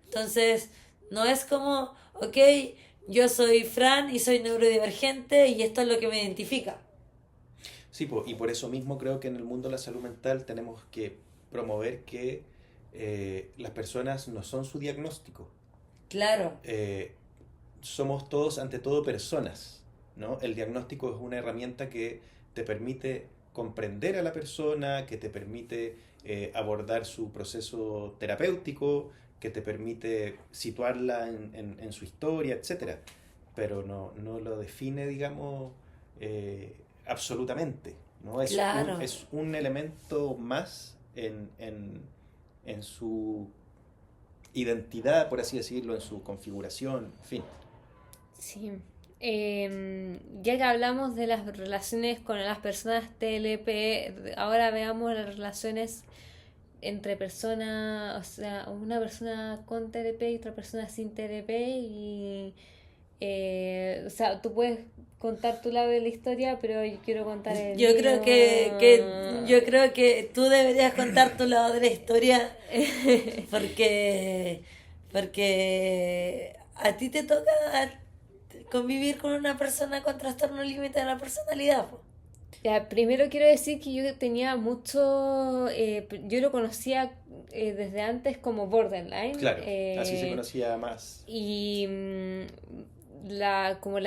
Entonces, no es como, ok, yo soy Fran y soy neurodivergente y esto es lo que me identifica. Sí, y por eso mismo creo que en el mundo de la salud mental tenemos que promover que las personas no son su diagnóstico. Claro, Eh, somos todos ante todo personas, ¿no? El diagnóstico es una herramienta que te permite comprender a la persona, que te permite abordar su proceso terapéutico, que te permite situarla en su historia, etcétera. Pero no lo define, digamos, absolutamente, ¿no? claro. Es un elemento más en su identidad, por así decirlo, en su configuración, en fin. Sí. Ya que hablamos de las relaciones con las personas TLP, ahora veamos las relaciones entre personas, o sea, una persona con TLP y otra persona sin TLP y, o sea, tú puedes contar tu lado de la historia, pero yo quiero contar el Yo creo yo mío. creo que tú deberías contar tu lado de la historia porque porque a ti te toca convivir con una persona con trastorno límite de la personalidad, po. Ya, primero quiero decir que yo tenía mucho, yo lo conocía desde antes como borderline, Claro, así se conocía más. y como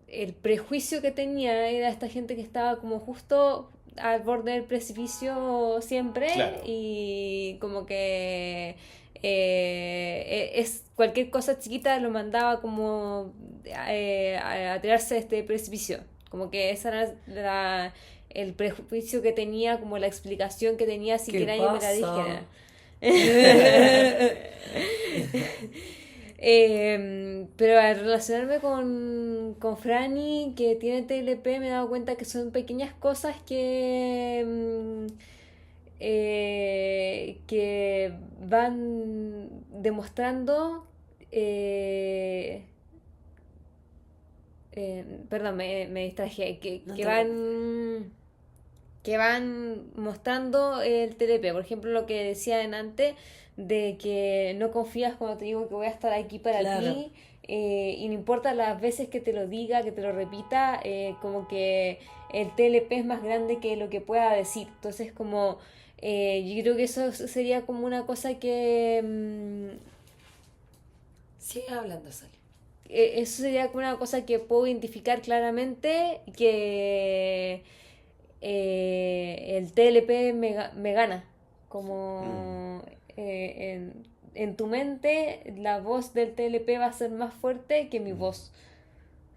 el prejuicio que tenía era esta gente que estaba como justo al borde del precipicio siempre Claro. y como que es cualquier cosa chiquita lo mandaba como a tirarse de este precipicio. Como que esa era el prejuicio que tenía, como la explicación que tenía sin ¿Qué que nadie me la pasa? dijera. Pero al relacionarme con Franny, que tiene TLP, me he dado cuenta que son pequeñas cosas que van demostrando, eh, perdón, me distraje, No te preocupes. que van mostrando el TLP. Por ejemplo, lo que decía en antes, de que no confías cuando te digo que voy a estar aquí para Claro. ti, y no importa las veces que te lo diga, que te lo repita, como que el TLP es más grande que lo que pueda decir. Entonces, como yo creo que eso sería como una cosa que Sigue hablando, Sol. eso sería como una cosa que puedo identificar claramente, que el TLP me gana. Mm, Como en tu mente la voz del TLP va a ser más fuerte que mi mm. voz.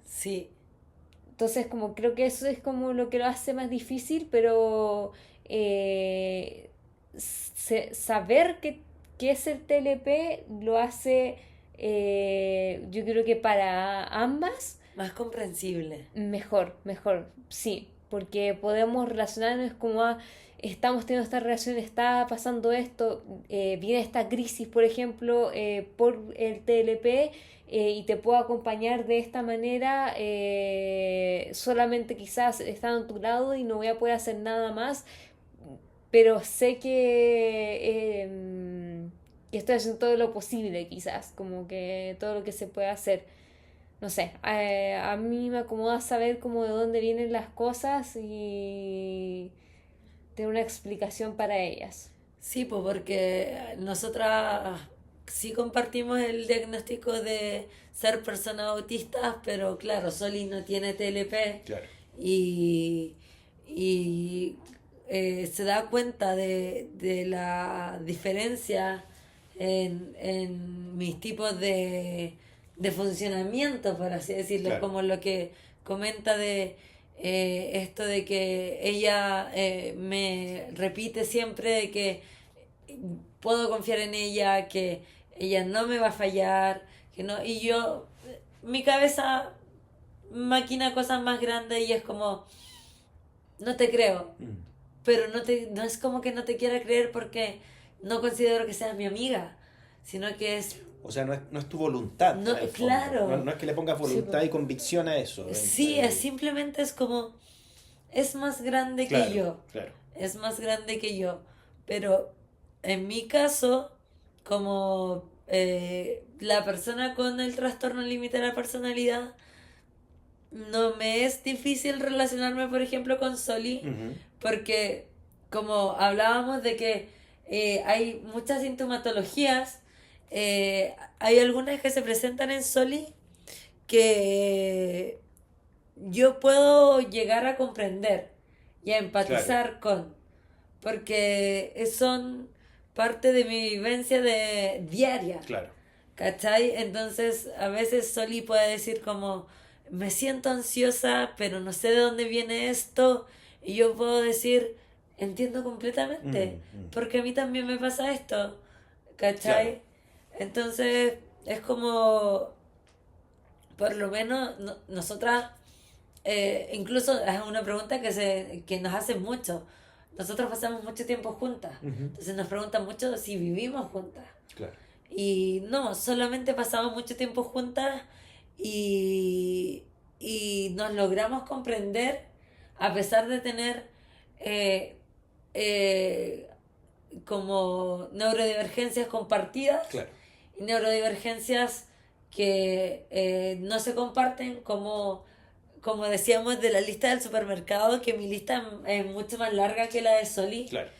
Sí, Entonces, como creo que eso es como lo que lo hace más difícil, pero saber qué es el TLP lo hace, yo creo que para ambas, Más comprensible. Mejor, sí, porque podemos relacionarnos como estamos teniendo esta relación, está pasando esto, viene esta crisis, por ejemplo, por el TLP, y te puedo acompañar de esta manera, solamente quizás estando a tu lado y no voy a poder hacer nada más, pero sé que estoy haciendo todo lo posible, quizás, como que todo lo que se puede hacer. No sé, a mí me acomoda saber como de dónde vienen las cosas y tener una explicación para ellas. Sí, pues porque nosotras sí compartimos el diagnóstico de ser personas autistas, pero claro, Soli no tiene TLP Claro. y, y se da cuenta de la diferencia en mis tipos de funcionamiento, por así decirlo, Claro. como lo que comenta de esto de que ella me repite siempre de que puedo confiar en ella, que ella no me va a fallar, que no, y yo, mi cabeza maquina cosas más grandes y es como, no te creo, Mm. pero no es como que no te quiera creer porque no considero que seas mi amiga, sino que es, O sea, no es tu voluntad. no, en el fondo. claro, No es que le pongas voluntad y convicción a eso. sí, es simplemente es como, es más grande Claro, que yo, claro. es más grande que yo, pero en mi caso, como la persona con el trastorno límite de la personalidad, no me es difícil relacionarme, por ejemplo, con Soli, Ujú. porque como hablábamos de que hay muchas sintomatologías, hay algunas que se presentan en Soli que yo puedo llegar a comprender y a Claro, empatizar con, porque son parte de mi vivencia de diaria. claro. ¿Cachai? Entonces, a veces Soli puede decir como, me siento ansiosa, pero no sé de dónde viene esto. Y yo puedo decir, entiendo completamente, Mm. porque a mí también me pasa esto. Claro, ¿Cachai? Entonces, es como, por lo menos, nosotras, incluso es una pregunta que nos hacen mucho. Nosotros pasamos mucho tiempo juntas. Ujú. Entonces nos preguntan mucho si vivimos juntas. Claro. Y no, solamente pasamos mucho tiempo juntas y nos logramos comprender a pesar de tener eh, eh, como neurodivergencias compartidas Claro. y neurodivergencias que no se comparten, como decíamos de la lista del supermercado, que mi lista es mucho más larga que la de Soli, Claro.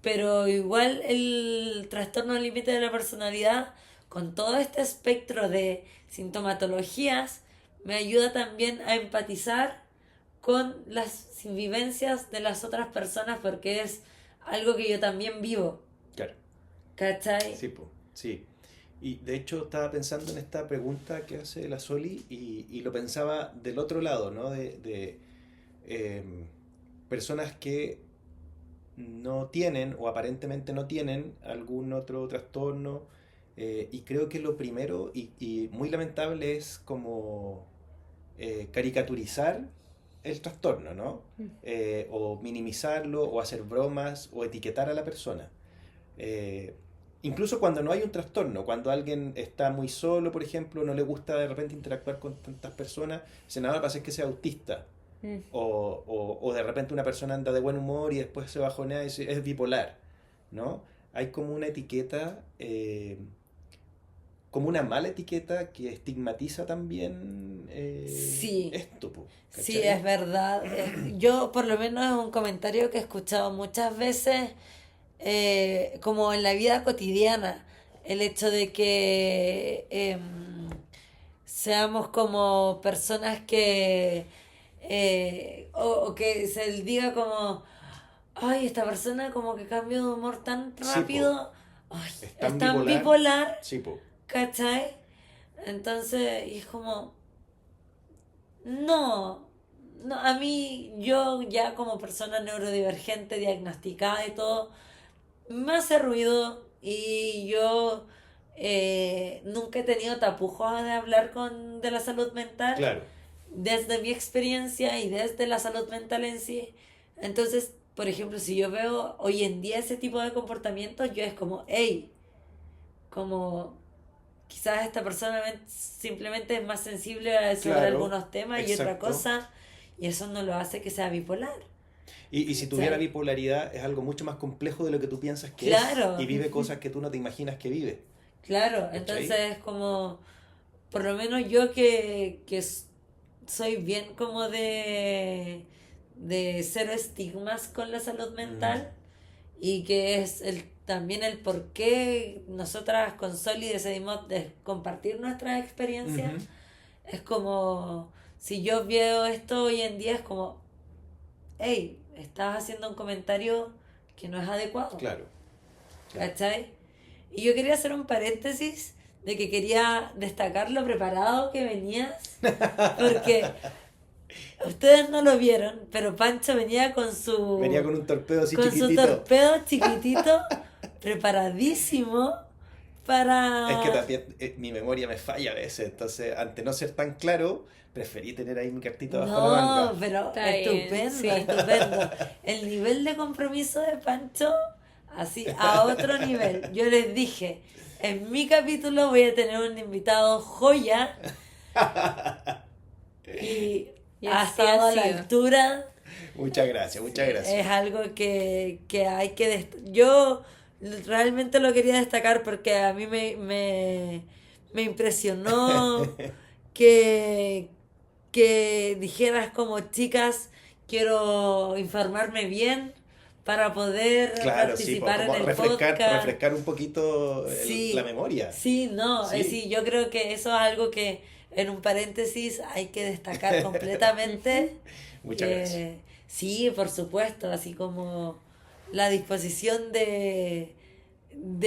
pero igual el trastorno límite de la personalidad, con todo este espectro de sintomatologías, me ayuda también a empatizar con las vivencias de las otras personas porque es algo que yo también vivo. Claro. ¿Cachai? Sí, po, sí. Y de hecho estaba pensando en esta pregunta que hace la Soli y lo pensaba del otro lado, ¿no? De personas que no tienen o aparentemente no tienen algún otro trastorno, y creo que lo primero y muy lamentable es como caricaturizar el trastorno, ¿no? O minimizarlo o hacer bromas o etiquetar a la persona. Eh, Incluso cuando no hay un trastorno, cuando alguien está muy solo, por ejemplo, no le gusta de repente interactuar con tantas personas, se nada pasa es que sea autista. Mm. O de repente una persona anda de buen humor y después se bajonea y es bipolar, ¿no? Hay como una etiqueta, como una mala etiqueta que estigmatiza también Sí, esto, po, sí, ¿cachai? es verdad. Yo por lo menos es un comentario que he escuchado muchas veces, como en la vida cotidiana, el hecho de que seamos como personas que, o que se diga como, ay, esta persona como que cambia de humor tan Sí, po, rápido, ay, es es tan tan bipolar, bipolar, sí, po, ¿cachai? Entonces, y es como, no, no, a mí, yo ya como persona neurodivergente, diagnosticada y todo, me hace ruido y yo nunca he tenido tapujos de hablar de la salud mental claro, desde mi experiencia y desde la salud mental en sí. Entonces, por ejemplo, si yo veo hoy en día ese tipo de comportamientos, yo es como, hey, como quizás esta persona simplemente es más sensible sobre Claro, algunos temas y otra exacto. cosa, y eso no lo hace que sea bipolar. Y si tuviera ¿Cachai? bipolaridad es algo mucho más complejo de lo que tú piensas que Claro, es. Y vive cosas que tú no te imaginas que vive. claro, ¿Cachai? entonces como, por lo menos yo que soy bien como de cero estigmas con la salud mental y que es también el por qué nosotras con Soli decidimos compartir nuestras experiencias. Ujú. Es como, si yo veo esto hoy en día, es como, hey, estás haciendo un comentario que no es adecuado, Claro, claro. ¿cachai? Y yo quería hacer un paréntesis de que quería destacar lo preparado que venías, porque ustedes no lo vieron, pero Pancho venía Venía con un torpedo así con su chiquitito. torpedo chiquitito, preparadísimo Es que para... también mi memoria me falla a veces, entonces ante no ser tan claro, preferí tener ahí mi cartita bajo la No, manga. pero Está bien, estupendo, sí. estupendo. El nivel de compromiso de Pancho, así, a otro nivel. Yo les dije, en mi capítulo voy a tener un invitado joya y Y ha así estado ha a la sido. altura. Muchas gracias, muchas gracias. Es algo que hay que... Yo realmente lo quería destacar porque a mí me impresionó que, que dijeras como chicas, quiero informarme bien para poder Claro, sí, participar como en el podcast. refrescar un poquito Sí, la memoria. sí, no, Sí. sí, yo creo que eso es algo que en un paréntesis hay que destacar completamente. Muchas gracias. Sí, por supuesto, así como la disposición de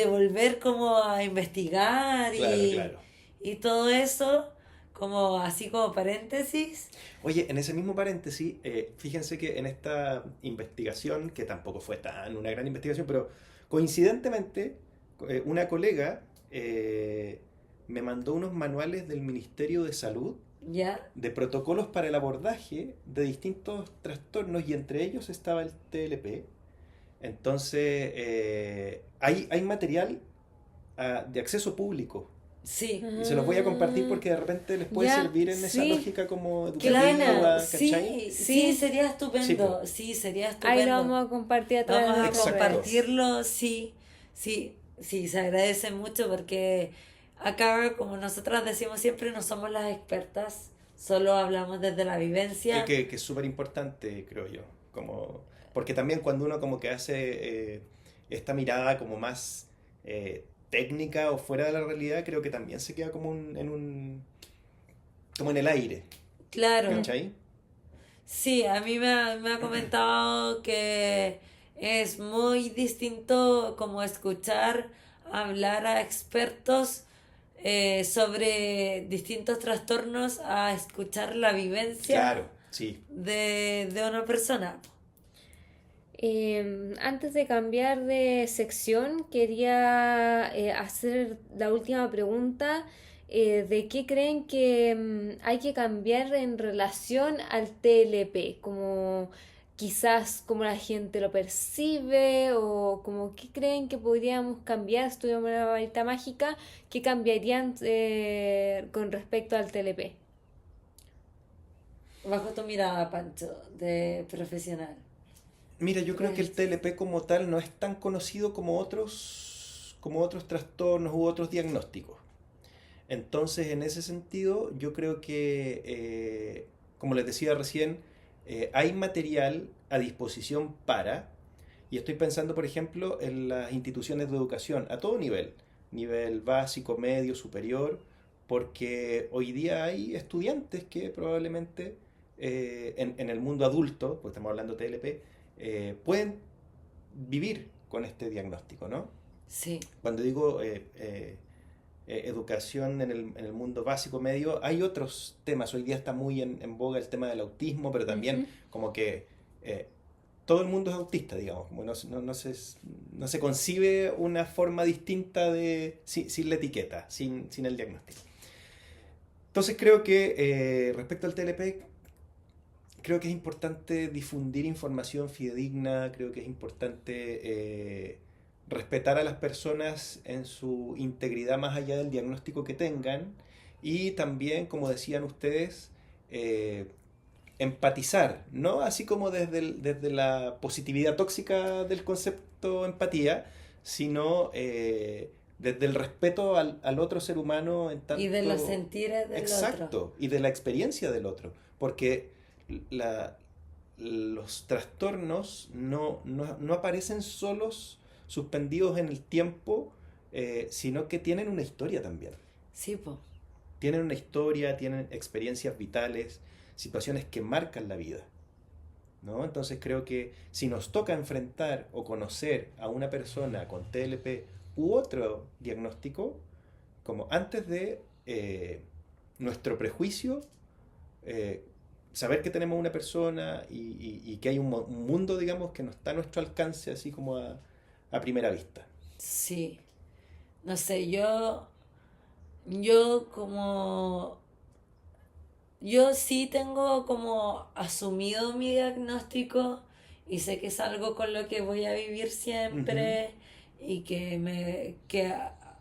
volver como a investigar Claro, claro. y todo eso, como así como paréntesis. Oye, en ese mismo paréntesis, fíjense que en esta investigación, que tampoco fue tan una gran investigación, pero coincidentemente, una colega me mandó unos manuales del Ministerio de Salud ¿Ya? de protocolos para el abordaje de distintos trastornos y entre ellos estaba el TLP. Entonces, hay material de acceso público Sí, y se los voy a compartir porque de repente les puede Ya, servir en esa sí. lógica como Claro, educativa, sí, ¿cachai? sí, sería Sí, estupendo, po. sí, sería Ahí estupendo. lo vamos a compartir a través Vamos de a nuestras Exacto. redes. compartirlo, sí, sí, sí, se agradece mucho porque acá, como nosotras decimos siempre, no somos las expertas, solo hablamos desde la vivencia. Que es súper importante, creo yo. Porque también cuando uno como que hace esta mirada como más técnica o fuera de la realidad, creo que también se queda como como en el aire, Claro, ¿cachai? sí, a mí me ha comentado que es muy distinto como escuchar hablar a expertos sobre distintos trastornos a escuchar la vivencia Claro, sí. de una persona. Antes de cambiar de sección, quería hacer la última pregunta de qué creen que hay que cambiar en relación al TLP, como quizás cómo la gente lo percibe o como qué creen que podríamos cambiar si tuviéramos una varita mágica, qué cambiarían con respecto al TLP. Bajo tu mirada, Pancho, de profesional. Mira, yo creo que el TLP como tal no es tan conocido como otros trastornos u otros diagnósticos. Entonces, en ese sentido, yo creo que, como les decía recién, hay material a disposición y estoy pensando, por ejemplo, en las instituciones de educación a todo nivel básico, medio, superior, porque hoy día hay estudiantes que probablemente en el mundo adulto, pues estamos hablando de TLP, pueden vivir con este diagnóstico, ¿no? Sí, Cuando digo educación en el mundo básico medio, hay otros temas. Hoy día está muy en boga el tema del autismo, pero también Ujú. como que todo el mundo es autista, digamos. Como no se concibe una forma distinta sin la etiqueta, sin el diagnóstico. Entonces creo que respecto al TLP, creo que es importante difundir información fidedigna, creo que es importante respetar a las personas en su integridad más allá del diagnóstico que tengan y también, como decían ustedes, empatizar, ¿no? Así como desde la positividad tóxica del concepto empatía, sino desde el respeto al otro ser humano en tanto... Y de los sentires del Exacto, otro. y de la experiencia del otro, porque los trastornos no aparecen solos, suspendidos en el tiempo, sino que tienen una historia también. Sí, po. Tienen una historia, tienen experiencias vitales, situaciones que marcan la vida, ¿no? Entonces creo que si nos toca enfrentar o conocer a una persona con TLP u otro diagnóstico, como antes de nuestro prejuicio, saber que tenemos una persona y que hay un mundo, digamos, que no está a nuestro alcance así como a primera vista. Sí. No sé, como... Yo sí tengo como asumido mi diagnóstico y sé que es algo con lo que voy a vivir siempre y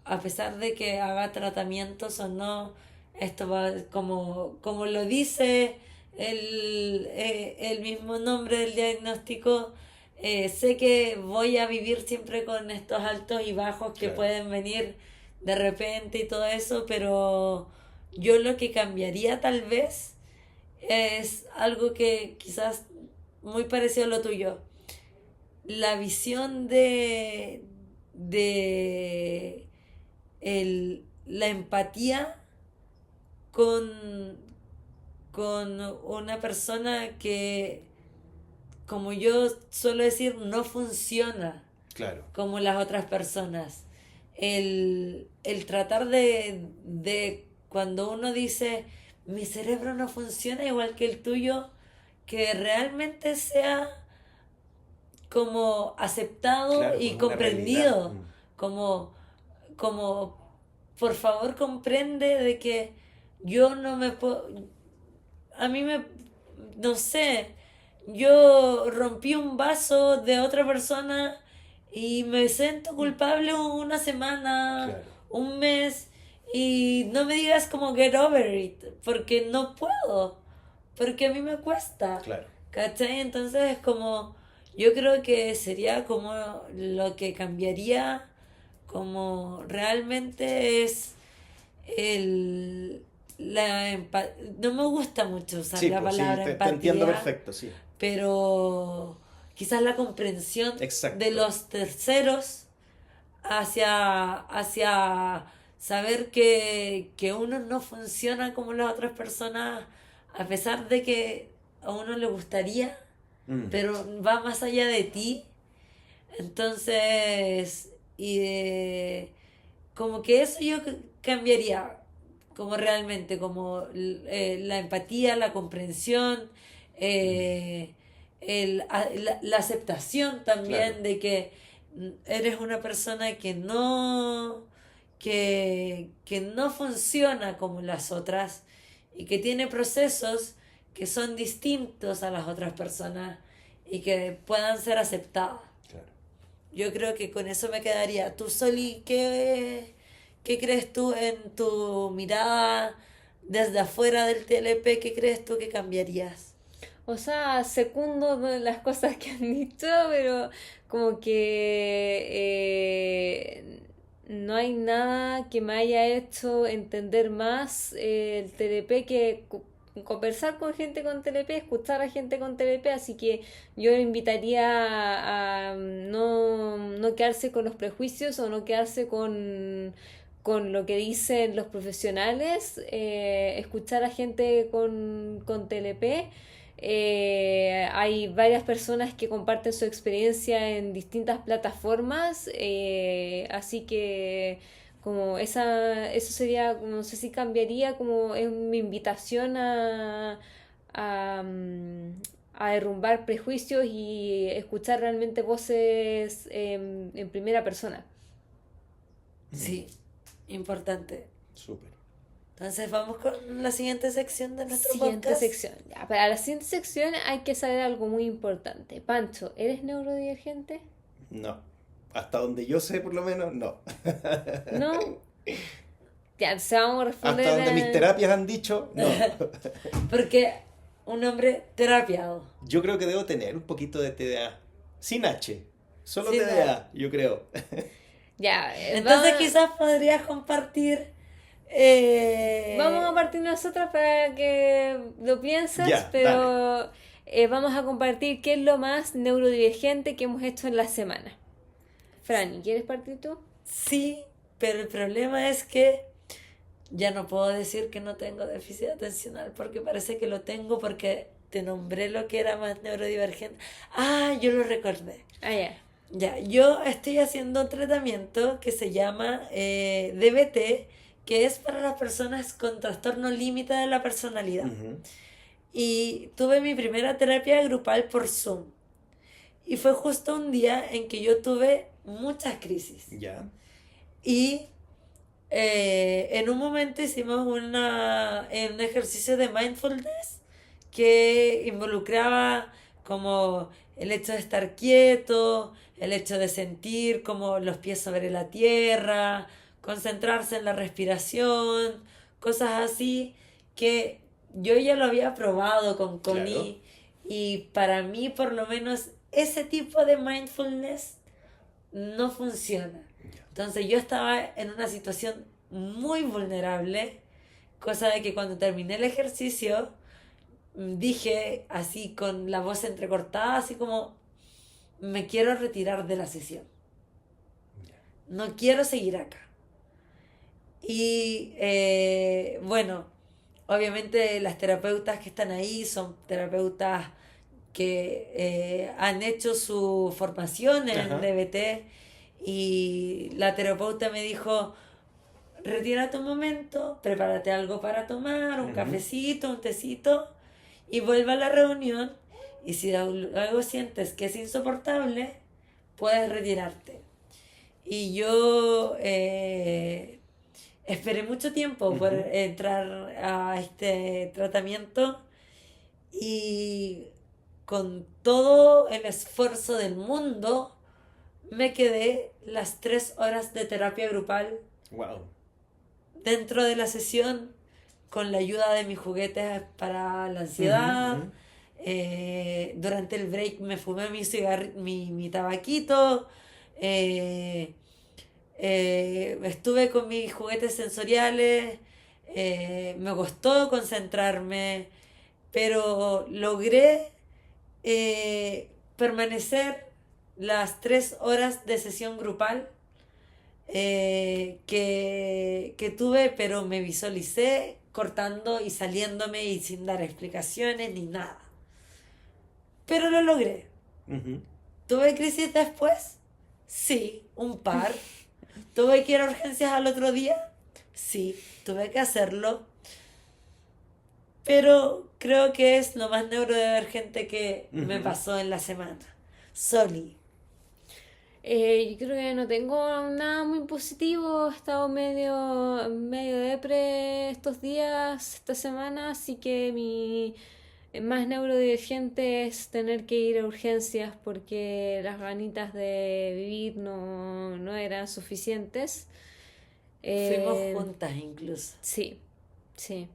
a pesar de que haga tratamientos o no, esto va como lo dice el mismo nombre del diagnóstico, sé que voy a vivir siempre con estos altos y bajos que Claro. pueden venir de repente y todo eso, pero yo lo que cambiaría tal vez es algo que quizás muy parecido a lo tuyo. La visión de la empatía con, con una persona que, como yo suelo decir, no funciona Claro, como las otras personas. El tratar de cuando uno dice, mi cerebro no funciona igual que el tuyo, que realmente sea como aceptado claro, y como una realidad. comprendido, como, como, por favor comprende de que yo no me puedo, a mí me, no sé, yo rompí un vaso de otra persona y me siento culpable una semana, Claro, un mes, y no me digas como get over it, porque no puedo, porque a mí me cuesta, claro. ¿cachai? Entonces es como, yo creo que sería como lo que cambiaría, como realmente es el, no me gusta mucho usar Sí, la pues sí, palabra te entiendo empatía, perfecto, sí. pero quizás la comprensión de Exacto. los terceros hacia saber que uno no funciona como las otras personas, a pesar de que a uno le gustaría, Mm, pero va más allá de ti. Entonces, como que eso yo cambiaría, como realmente, como la empatía, la comprensión, eh, la aceptación claro, también de que eres una persona que no funciona como las otras y que tiene procesos que son distintos a las otras personas y que puedan ser aceptados. claro. Yo creo que con eso me quedaría. Tú, Soli, ¿qué crees tú en tu mirada desde afuera del TLP? ¿Qué crees tú que cambiarías? O sea, secundo las cosas que han dicho, pero como que no hay nada que me haya hecho entender más el TLP que conversar con gente con TLP, escuchar a gente con TLP, así que yo invitaría a no quedarse con los prejuicios o no quedarse con lo que dicen los profesionales, escuchar a gente con TLP. Hay varias personas que comparten su experiencia en distintas plataformas, así que como eso sería, no sé si cambiaría, como es mi invitación a derrumbar prejuicios y escuchar realmente voces en primera persona. Sí, importante Súper. Entonces vamos con la siguiente sección de nuestro Siguiente podcast. sección. Ya, para la siguiente sección hay que saber algo muy importante. Pancho, ¿eres neurodivergente? No. Hasta donde yo sé, por lo menos, no. ¿No? Ya, entonces vamos a responder Hasta donde mis terapias han dicho, no. Porque un hombre terapiado. Yo creo que debo tener un poquito de TDA. Sin H. Solo Sin TDA, yo creo. Ya, Entonces quizás podrías compartir... vamos a partir nosotras para que lo pienses, Ya, pero vamos a compartir qué es lo más neurodivergente que hemos hecho en la semana. Franny, ¿quieres partir tú? Sí, pero el problema es que ya no puedo decir que no tengo déficit atencional porque parece que lo tengo porque te nombré lo que era más neurodivergente. Ah, yo lo recordé. Ah, ya. Ya, yo estoy haciendo un tratamiento que se llama DBT, que es para las personas con trastorno límite de la personalidad. Ujú. Y tuve mi primera terapia grupal por Zoom. Y fue justo un día en que yo tuve muchas crisis. Ya. Y en un momento hicimos un ejercicio de mindfulness que involucraba como el hecho de estar quieto, el hecho de sentir como los pies sobre la tierra, concentrarse en la respiración, cosas así que yo ya lo había probado con Connie. Claro. Y para mí por lo menos ese tipo de mindfulness no funciona. Entonces yo estaba en una situación muy vulnerable, cosa de que cuando terminé el ejercicio dije así con la voz entrecortada, así como me quiero retirar de la sesión. No quiero seguir acá. Y bueno, obviamente las terapeutas que están ahí son terapeutas que han hecho su formación en Ajá. DBT y la terapeuta me dijo, retírate un momento, prepárate algo para tomar, un Ujú. cafecito, un tecito y vuelve a la reunión y si algo sientes que es insoportable, puedes retirarte. Y yo esperé mucho tiempo por Ujú. entrar a este tratamiento y con todo el esfuerzo del mundo me quedé las 3 horas de terapia grupal Wow. dentro de la sesión con la ayuda de mis juguetes para la ansiedad. Ujú, ujú. Durante el break me fumé mi tabaquito. Estuve con mis juguetes sensoriales. Me costó concentrarme, pero logré permanecer las 3 horas de sesión grupal que tuve, pero me visualicé cortando y saliéndome y sin dar explicaciones ni nada. Pero lo logré. Ujú. ¿Tuve crisis después? Sí, un par. ¿Tuve que ir a urgencias al otro día? Sí, tuve que hacerlo. Pero creo que es lo más neurodivergente que me Ujú. pasó en la semana. Soli. Yo creo que no tengo nada muy positivo, he estado medio depre estos días, esta semana, así que mi más neurodivergente es tener que ir a urgencias porque las ganitas de vivir no eran suficientes. Fuimos Eh, juntas incluso. sí, sí.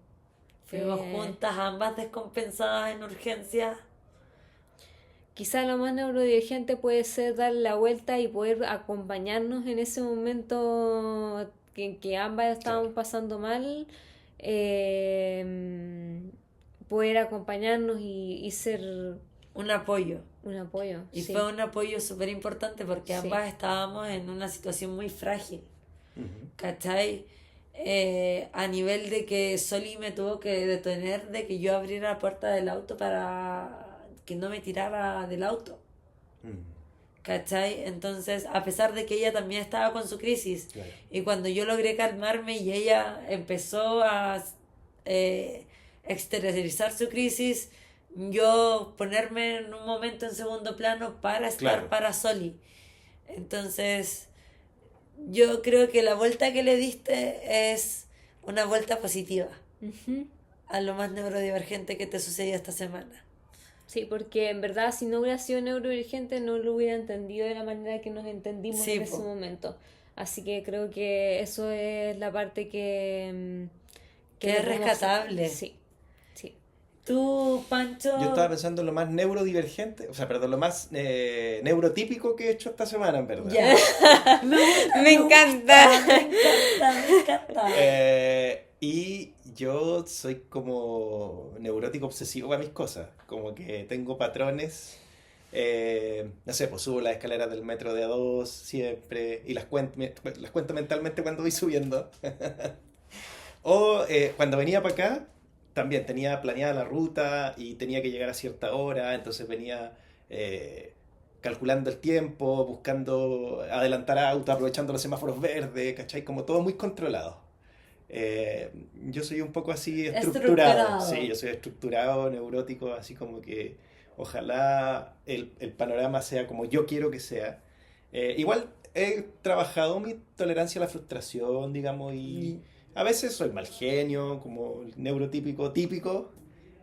Fuimos Eh, juntas, ambas descompensadas en urgencias. Quizá lo más neurodivergente puede ser dar la vuelta y poder acompañarnos en ese momento que ambas estábamos Claro. pasando mal, poder acompañarnos y ser Un apoyo. un apoyo. Y Sí, fue un apoyo súper importante porque sí. ambas estábamos en una situación muy frágil. Ujú. ¿Cachai? A nivel de que Soli me tuvo que detener de que yo abriera la puerta del auto para que no me tirara del auto. Mm. ¿Cachai? Entonces, a pesar de que ella también estaba con su crisis, Claro. y cuando yo logré calmarme y ella empezó a exteriorizar su crisis, yo ponerme en un momento en segundo plano para estar Claro. para Soli. Entonces, yo creo que la vuelta que le diste es una vuelta positiva Ujú. a lo más neurodivergente que te sucedió esta semana. Sí, porque en verdad si no hubiera sido neurodivergente no lo hubiera entendido de la manera que nos entendimos Sí, en ese po. momento. Así que creo que eso es la parte Que le es podemos- rescatable. Sí, sí. Tú, Pancho... Yo estaba pensando en lo más neurodivergente, o sea, perdón, lo más neurotípico que he hecho esta semana, en verdad. Ya. Me gusta, Me encanta. Me encanta, me encanta. Y yo soy como neurótico obsesivo para mis cosas, como que tengo patrones, no sé, pues subo las escaleras del metro de a dos siempre y las cuento mentalmente cuando voy subiendo. O cuando venía para acá, también tenía planeada la ruta y tenía que llegar a cierta hora, entonces venía calculando el tiempo, buscando adelantar auto, aprovechando los semáforos verdes, ¿cachai? Como todo muy controlado. Yo soy un poco así estructurado. Estructurado. Sí, yo soy estructurado, neurótico, así como que ojalá el panorama sea como yo quiero que sea. Igual he trabajado mi tolerancia a la frustración, digamos, y a veces soy mal genio, como el neurotípico típico.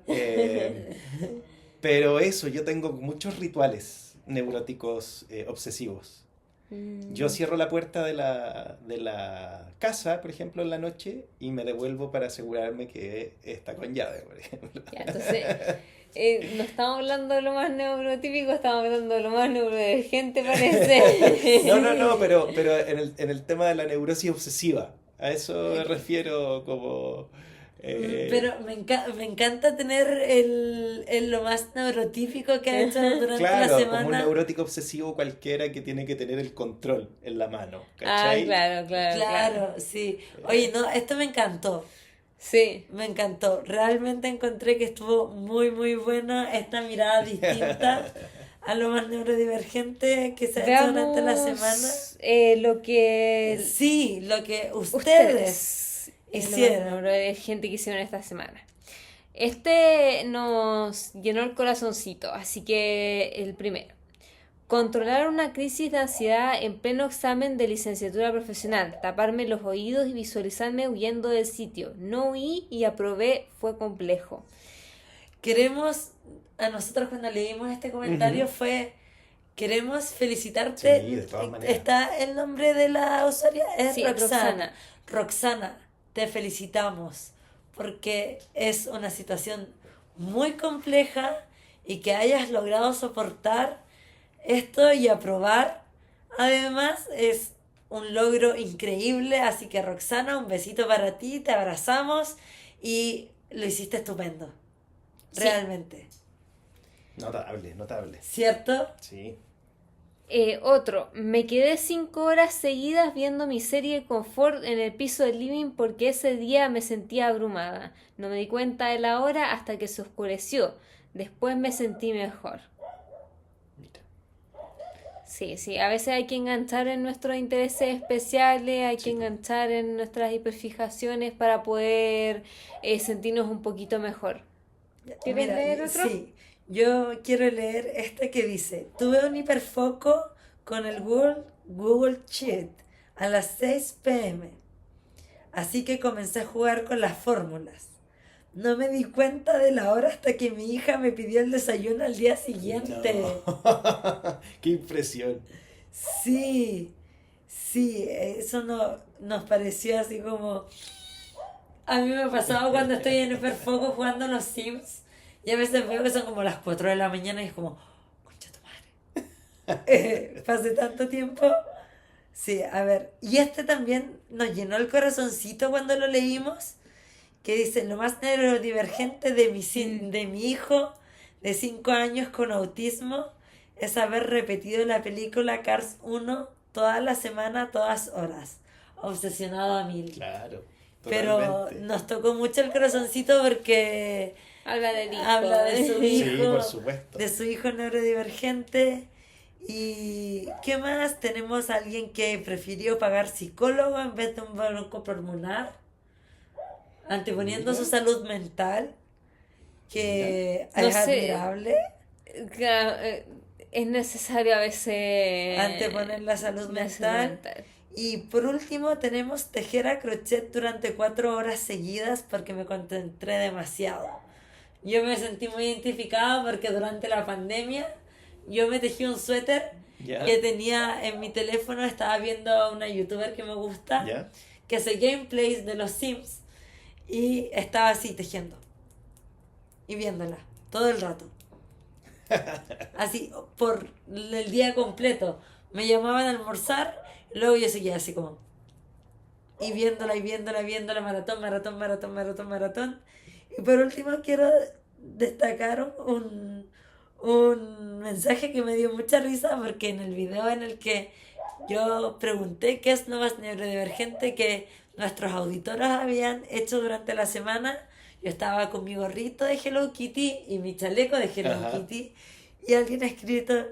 eh, pero eso, yo tengo muchos rituales neuróticos obsesivos. Yo cierro la puerta de la casa, por ejemplo, en la noche y me devuelvo para asegurarme que está con llave, por ejemplo. Ya, entonces, no estamos hablando de lo más neurotípico, estamos hablando de lo más neurodivergente, parece. No, pero en el tema de la neurosis obsesiva, a eso me refiero como... Pero me encanta tener lo más neurotípico que ha hecho durante la claro, como un semana. neurótico obsesivo cualquiera que tiene que tener el control en la mano, Ah, ¿cachai? claro. Claro, sí. Oye, no, esto me encantó. Sí. Me encantó. Realmente encontré que estuvo muy, muy buena esta mirada distinta a lo más neurodivergente que se ha hecho durante la semana. Lo que Sí, lo que ustedes ustedes hicieron. gente que hicieron esta semana. Este nos llenó el corazoncito, así que el primero. Controlar una crisis de ansiedad en pleno examen de licenciatura profesional. Taparme los oídos y visualizarme huyendo del sitio. No huí y aprobé, fue complejo. Queremos, a nosotros cuando leímos este comentario queremos felicitarte. Sí, de todas maneras. Está el nombre de la usuaria, es Sí, Roxana. Roxana, te felicitamos porque es una situación muy compleja y que hayas logrado soportar esto y aprobar. Además, es un logro increíble, así que Roxana, un besito para ti, te abrazamos y lo hiciste estupendo. Sí. Realmente. Notable. ¿Cierto? Sí. Otro, me quedé 5 horas seguidas viendo mi serie de confort en el piso del living porque ese día me sentía abrumada. No me di cuenta de la hora hasta que se oscureció. Después me sentí mejor. Mira. Sí, a veces hay que enganchar en nuestros intereses especiales, hay que enganchar en nuestras hiperfijaciones para poder sentirnos un poquito mejor. ¿Quieres Mira, leer otro? Sí, yo quiero leer este que dice: tuve un hiperfoco con el Google Sheet a las 6 p.m. Así que comencé a jugar con las fórmulas. No me di cuenta de la hora hasta que mi hija me pidió el desayuno al día siguiente. No. Qué impresión. Sí, eso nos pareció así como... A mí me ha pasado cuando estoy en hiperfoco jugando a los Sims y a veces veo que son como las 4 de la mañana y es como, concha tu madre. Pasé tanto tiempo. Sí, a ver, y este también nos llenó el corazoncito cuando lo leímos, que dice: lo más neurodivergente de mi hijo de 5 años con autismo es haber repetido la película Cars 1 toda la semana, todas horas. Obsesionado a mil. Claro. Pero Totalmente. nos tocó mucho el corazoncito porque Habla del hijo. habla de su hijo, Sí, por supuesto. de su hijo neurodivergente. ¿Y qué más? Tenemos a alguien que prefirió pagar psicólogo en vez de un banco pulmonar, anteponiendo Mira. su salud mental, que No es sé. admirable. Claro, es necesario a veces Anteponer la salud mental. Y por último tenemos tejer a crochet durante 4 horas seguidas porque me concentré demasiado. Yo me sentí muy identificada porque durante la pandemia yo me tejí un suéter ¿Ya? que tenía en mi teléfono, estaba viendo a una youtuber que me gusta, ¿Ya? que hace gameplays de los Sims y estaba así tejiendo y viéndola todo el rato. Así por el día completo. Me llamaban a almorzar, luego yo seguía así como y viéndola, maratón. Y por último quiero destacar un mensaje que me dio mucha risa porque en el video en el que yo pregunté qué es Nuevas Neurodivergente que nuestros auditores habían hecho durante la semana, yo estaba con mi gorrito de Hello Kitty y mi chaleco de Hello Ajá. Kitty y alguien escribió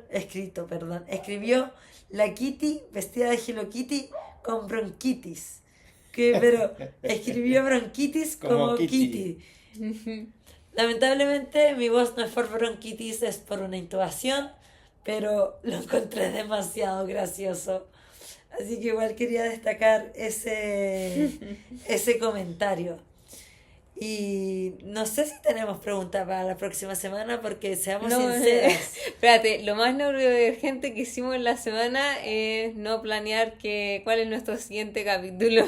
la Kitty vestida de Hello Kitty con bronquitis. Pero escribió bronquitis Como como Kitty. Kitty. Lamentablemente mi voz no es por bronquitis, es por una intubación, pero lo encontré demasiado gracioso. Así que igual quería destacar ese comentario. Y no sé si tenemos preguntas para la próxima semana porque seamos No, sinceras. espérate, lo más neurodivergente que hicimos en la semana es no planear cuál es nuestro siguiente capítulo.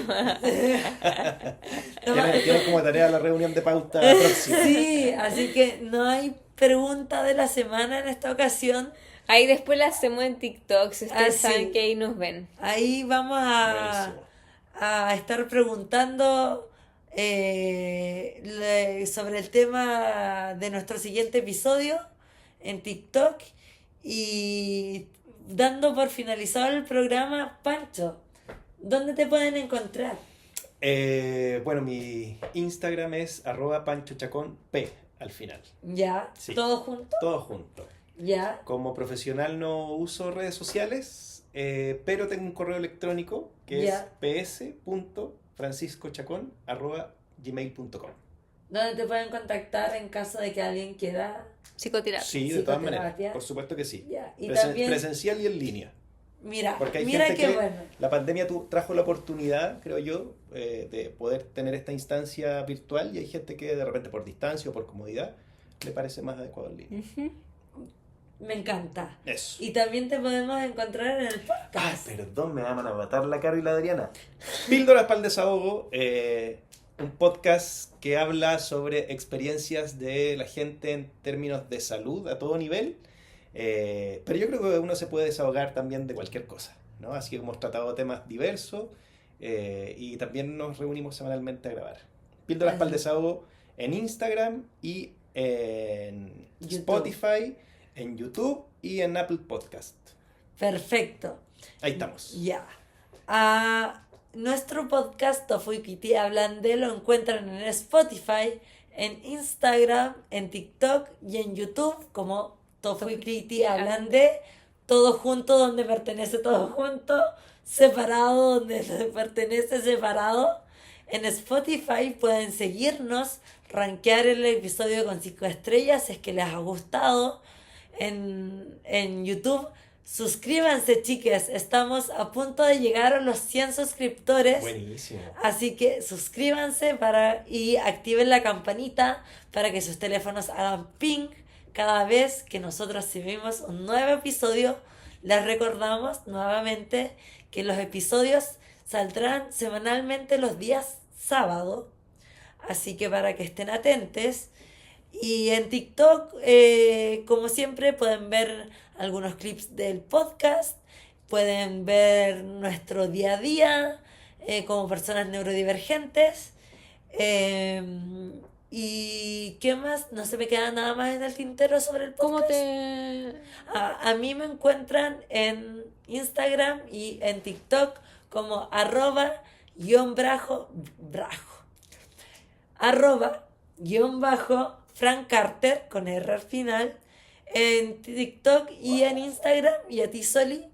Tienes como tarea la reunión de pauta próxima. Sí, así que no hay pregunta de la semana en esta ocasión. Ahí después la hacemos en TikTok, si ustedes sí. saben que ahí nos ven. Ahí vamos Buenísimo. a estar preguntando sobre el tema de nuestro siguiente episodio en TikTok y dando por finalizado el programa. Pancho, ¿dónde te pueden encontrar? Bueno, mi Instagram es @panchochacón p al final. Ya, Sí. todo junto, Todo junto. ya. Como profesional no uso redes sociales, pero tengo un correo electrónico que Ya. es ps.franciscochacón@gmail.com. ¿Dónde te pueden contactar en caso de que alguien quiera? Psicoterapia. Sí, de todas Psicoterapia. maneras, por supuesto que sí. Ya, y también, Presencial y en línea. mira Porque hay qué gente que bueno. la pandemia trajo la oportunidad, creo yo, de poder tener esta instancia virtual y hay gente que de repente por distancia o por comodidad le parece más adecuado en línea. Me encanta. Eso. Y también te podemos encontrar en el Ay, podcast. perdón, me van a matar la Caro y la Adriana. Píldoras para el desahogo, un podcast que habla sobre experiencias de la gente en términos de salud a todo nivel. Pero yo creo que uno se puede desahogar también de cualquier cosa, ¿no? Así que hemos tratado temas diversos y también nos reunimos semanalmente a grabar. Píldoras para el desahogo en Instagram y en YouTube. Spotify, en YouTube y en Apple Podcast. Perfecto. Ahí estamos. Ya. Nuestro podcast Tofu y Kitty hablan de lo encuentran en Spotify, en Instagram, en TikTok y en YouTube como Tofu y Kitty hablan de todo junto donde pertenece todo junto, separado donde pertenece separado. En Spotify pueden seguirnos, rankear el episodio con 5 estrellas si es que les ha gustado. En YouTube, suscríbanse, chiques. Estamos a punto de llegar a los 100 suscriptores. Buenísimo. Así que suscríbanse y activen la campanita para que sus teléfonos hagan ping cada vez que nosotros subimos un nuevo episodio. Les recordamos nuevamente que los episodios saldrán semanalmente los días sábado. Así que para que estén atentos. Y en TikTok, como siempre, pueden ver algunos clips del podcast, pueden ver nuestro día a día como personas neurodivergentes. ¿Y qué más? No se me queda nada más en el tintero sobre el podcast. A mí me encuentran en Instagram y en TikTok como @Frank Carter con R al final en TikTok y en Instagram. ¿Y a ti, Soli?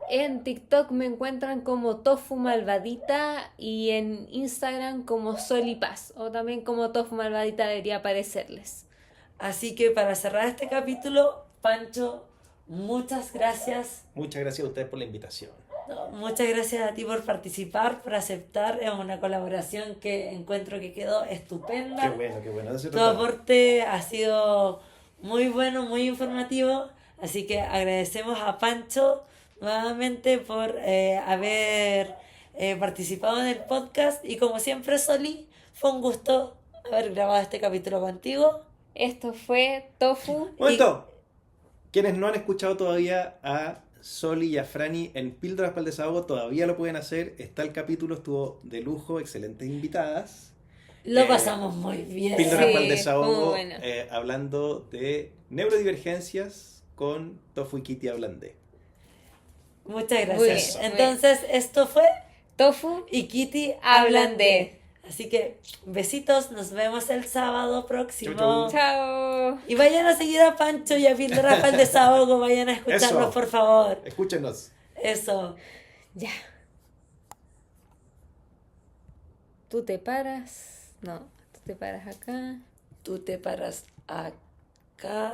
En TikTok me encuentran como Tofu Malvadita y en Instagram como Solipaz o también como Tofu Malvadita debería aparecerles. Así que para cerrar este capítulo, Pancho, muchas gracias. Muchas gracias a ustedes por la invitación. No, muchas gracias a ti por participar, por aceptar. Es una colaboración que encuentro que quedó estupenda. Qué bueno. De eso se Tu trataba. aporte ha sido muy bueno, muy informativo. Así que agradecemos a Pancho nuevamente por haber participado en el podcast. Y como siempre, Soli, fue un gusto haber grabado este capítulo contigo. Esto fue Tofu. ¡Momento! Quienes no han escuchado todavía a Soli y a Franny en Píldoras para el Desahogo, todavía lo pueden hacer. Está el capítulo, estuvo de lujo, excelentes invitadas. Lo pasamos muy bien. Píldoras Sí, para el Desahogo, muy bueno. hablando de neurodivergencias con Tofu y Kitty Ablandé. Muchas Muy gracias. bien. Entonces, esto fue Tofu y Kitty hablan de. Así que besitos, nos vemos el sábado próximo. Chau, chau. Chao. Y vayan a seguir a Pancho y a Píldoras para el Desahogo, vayan a escucharlos, Eso. por favor. Escúchenos. Eso. Ya. Tú te paras. No, tú te paras acá. Tú te paras acá.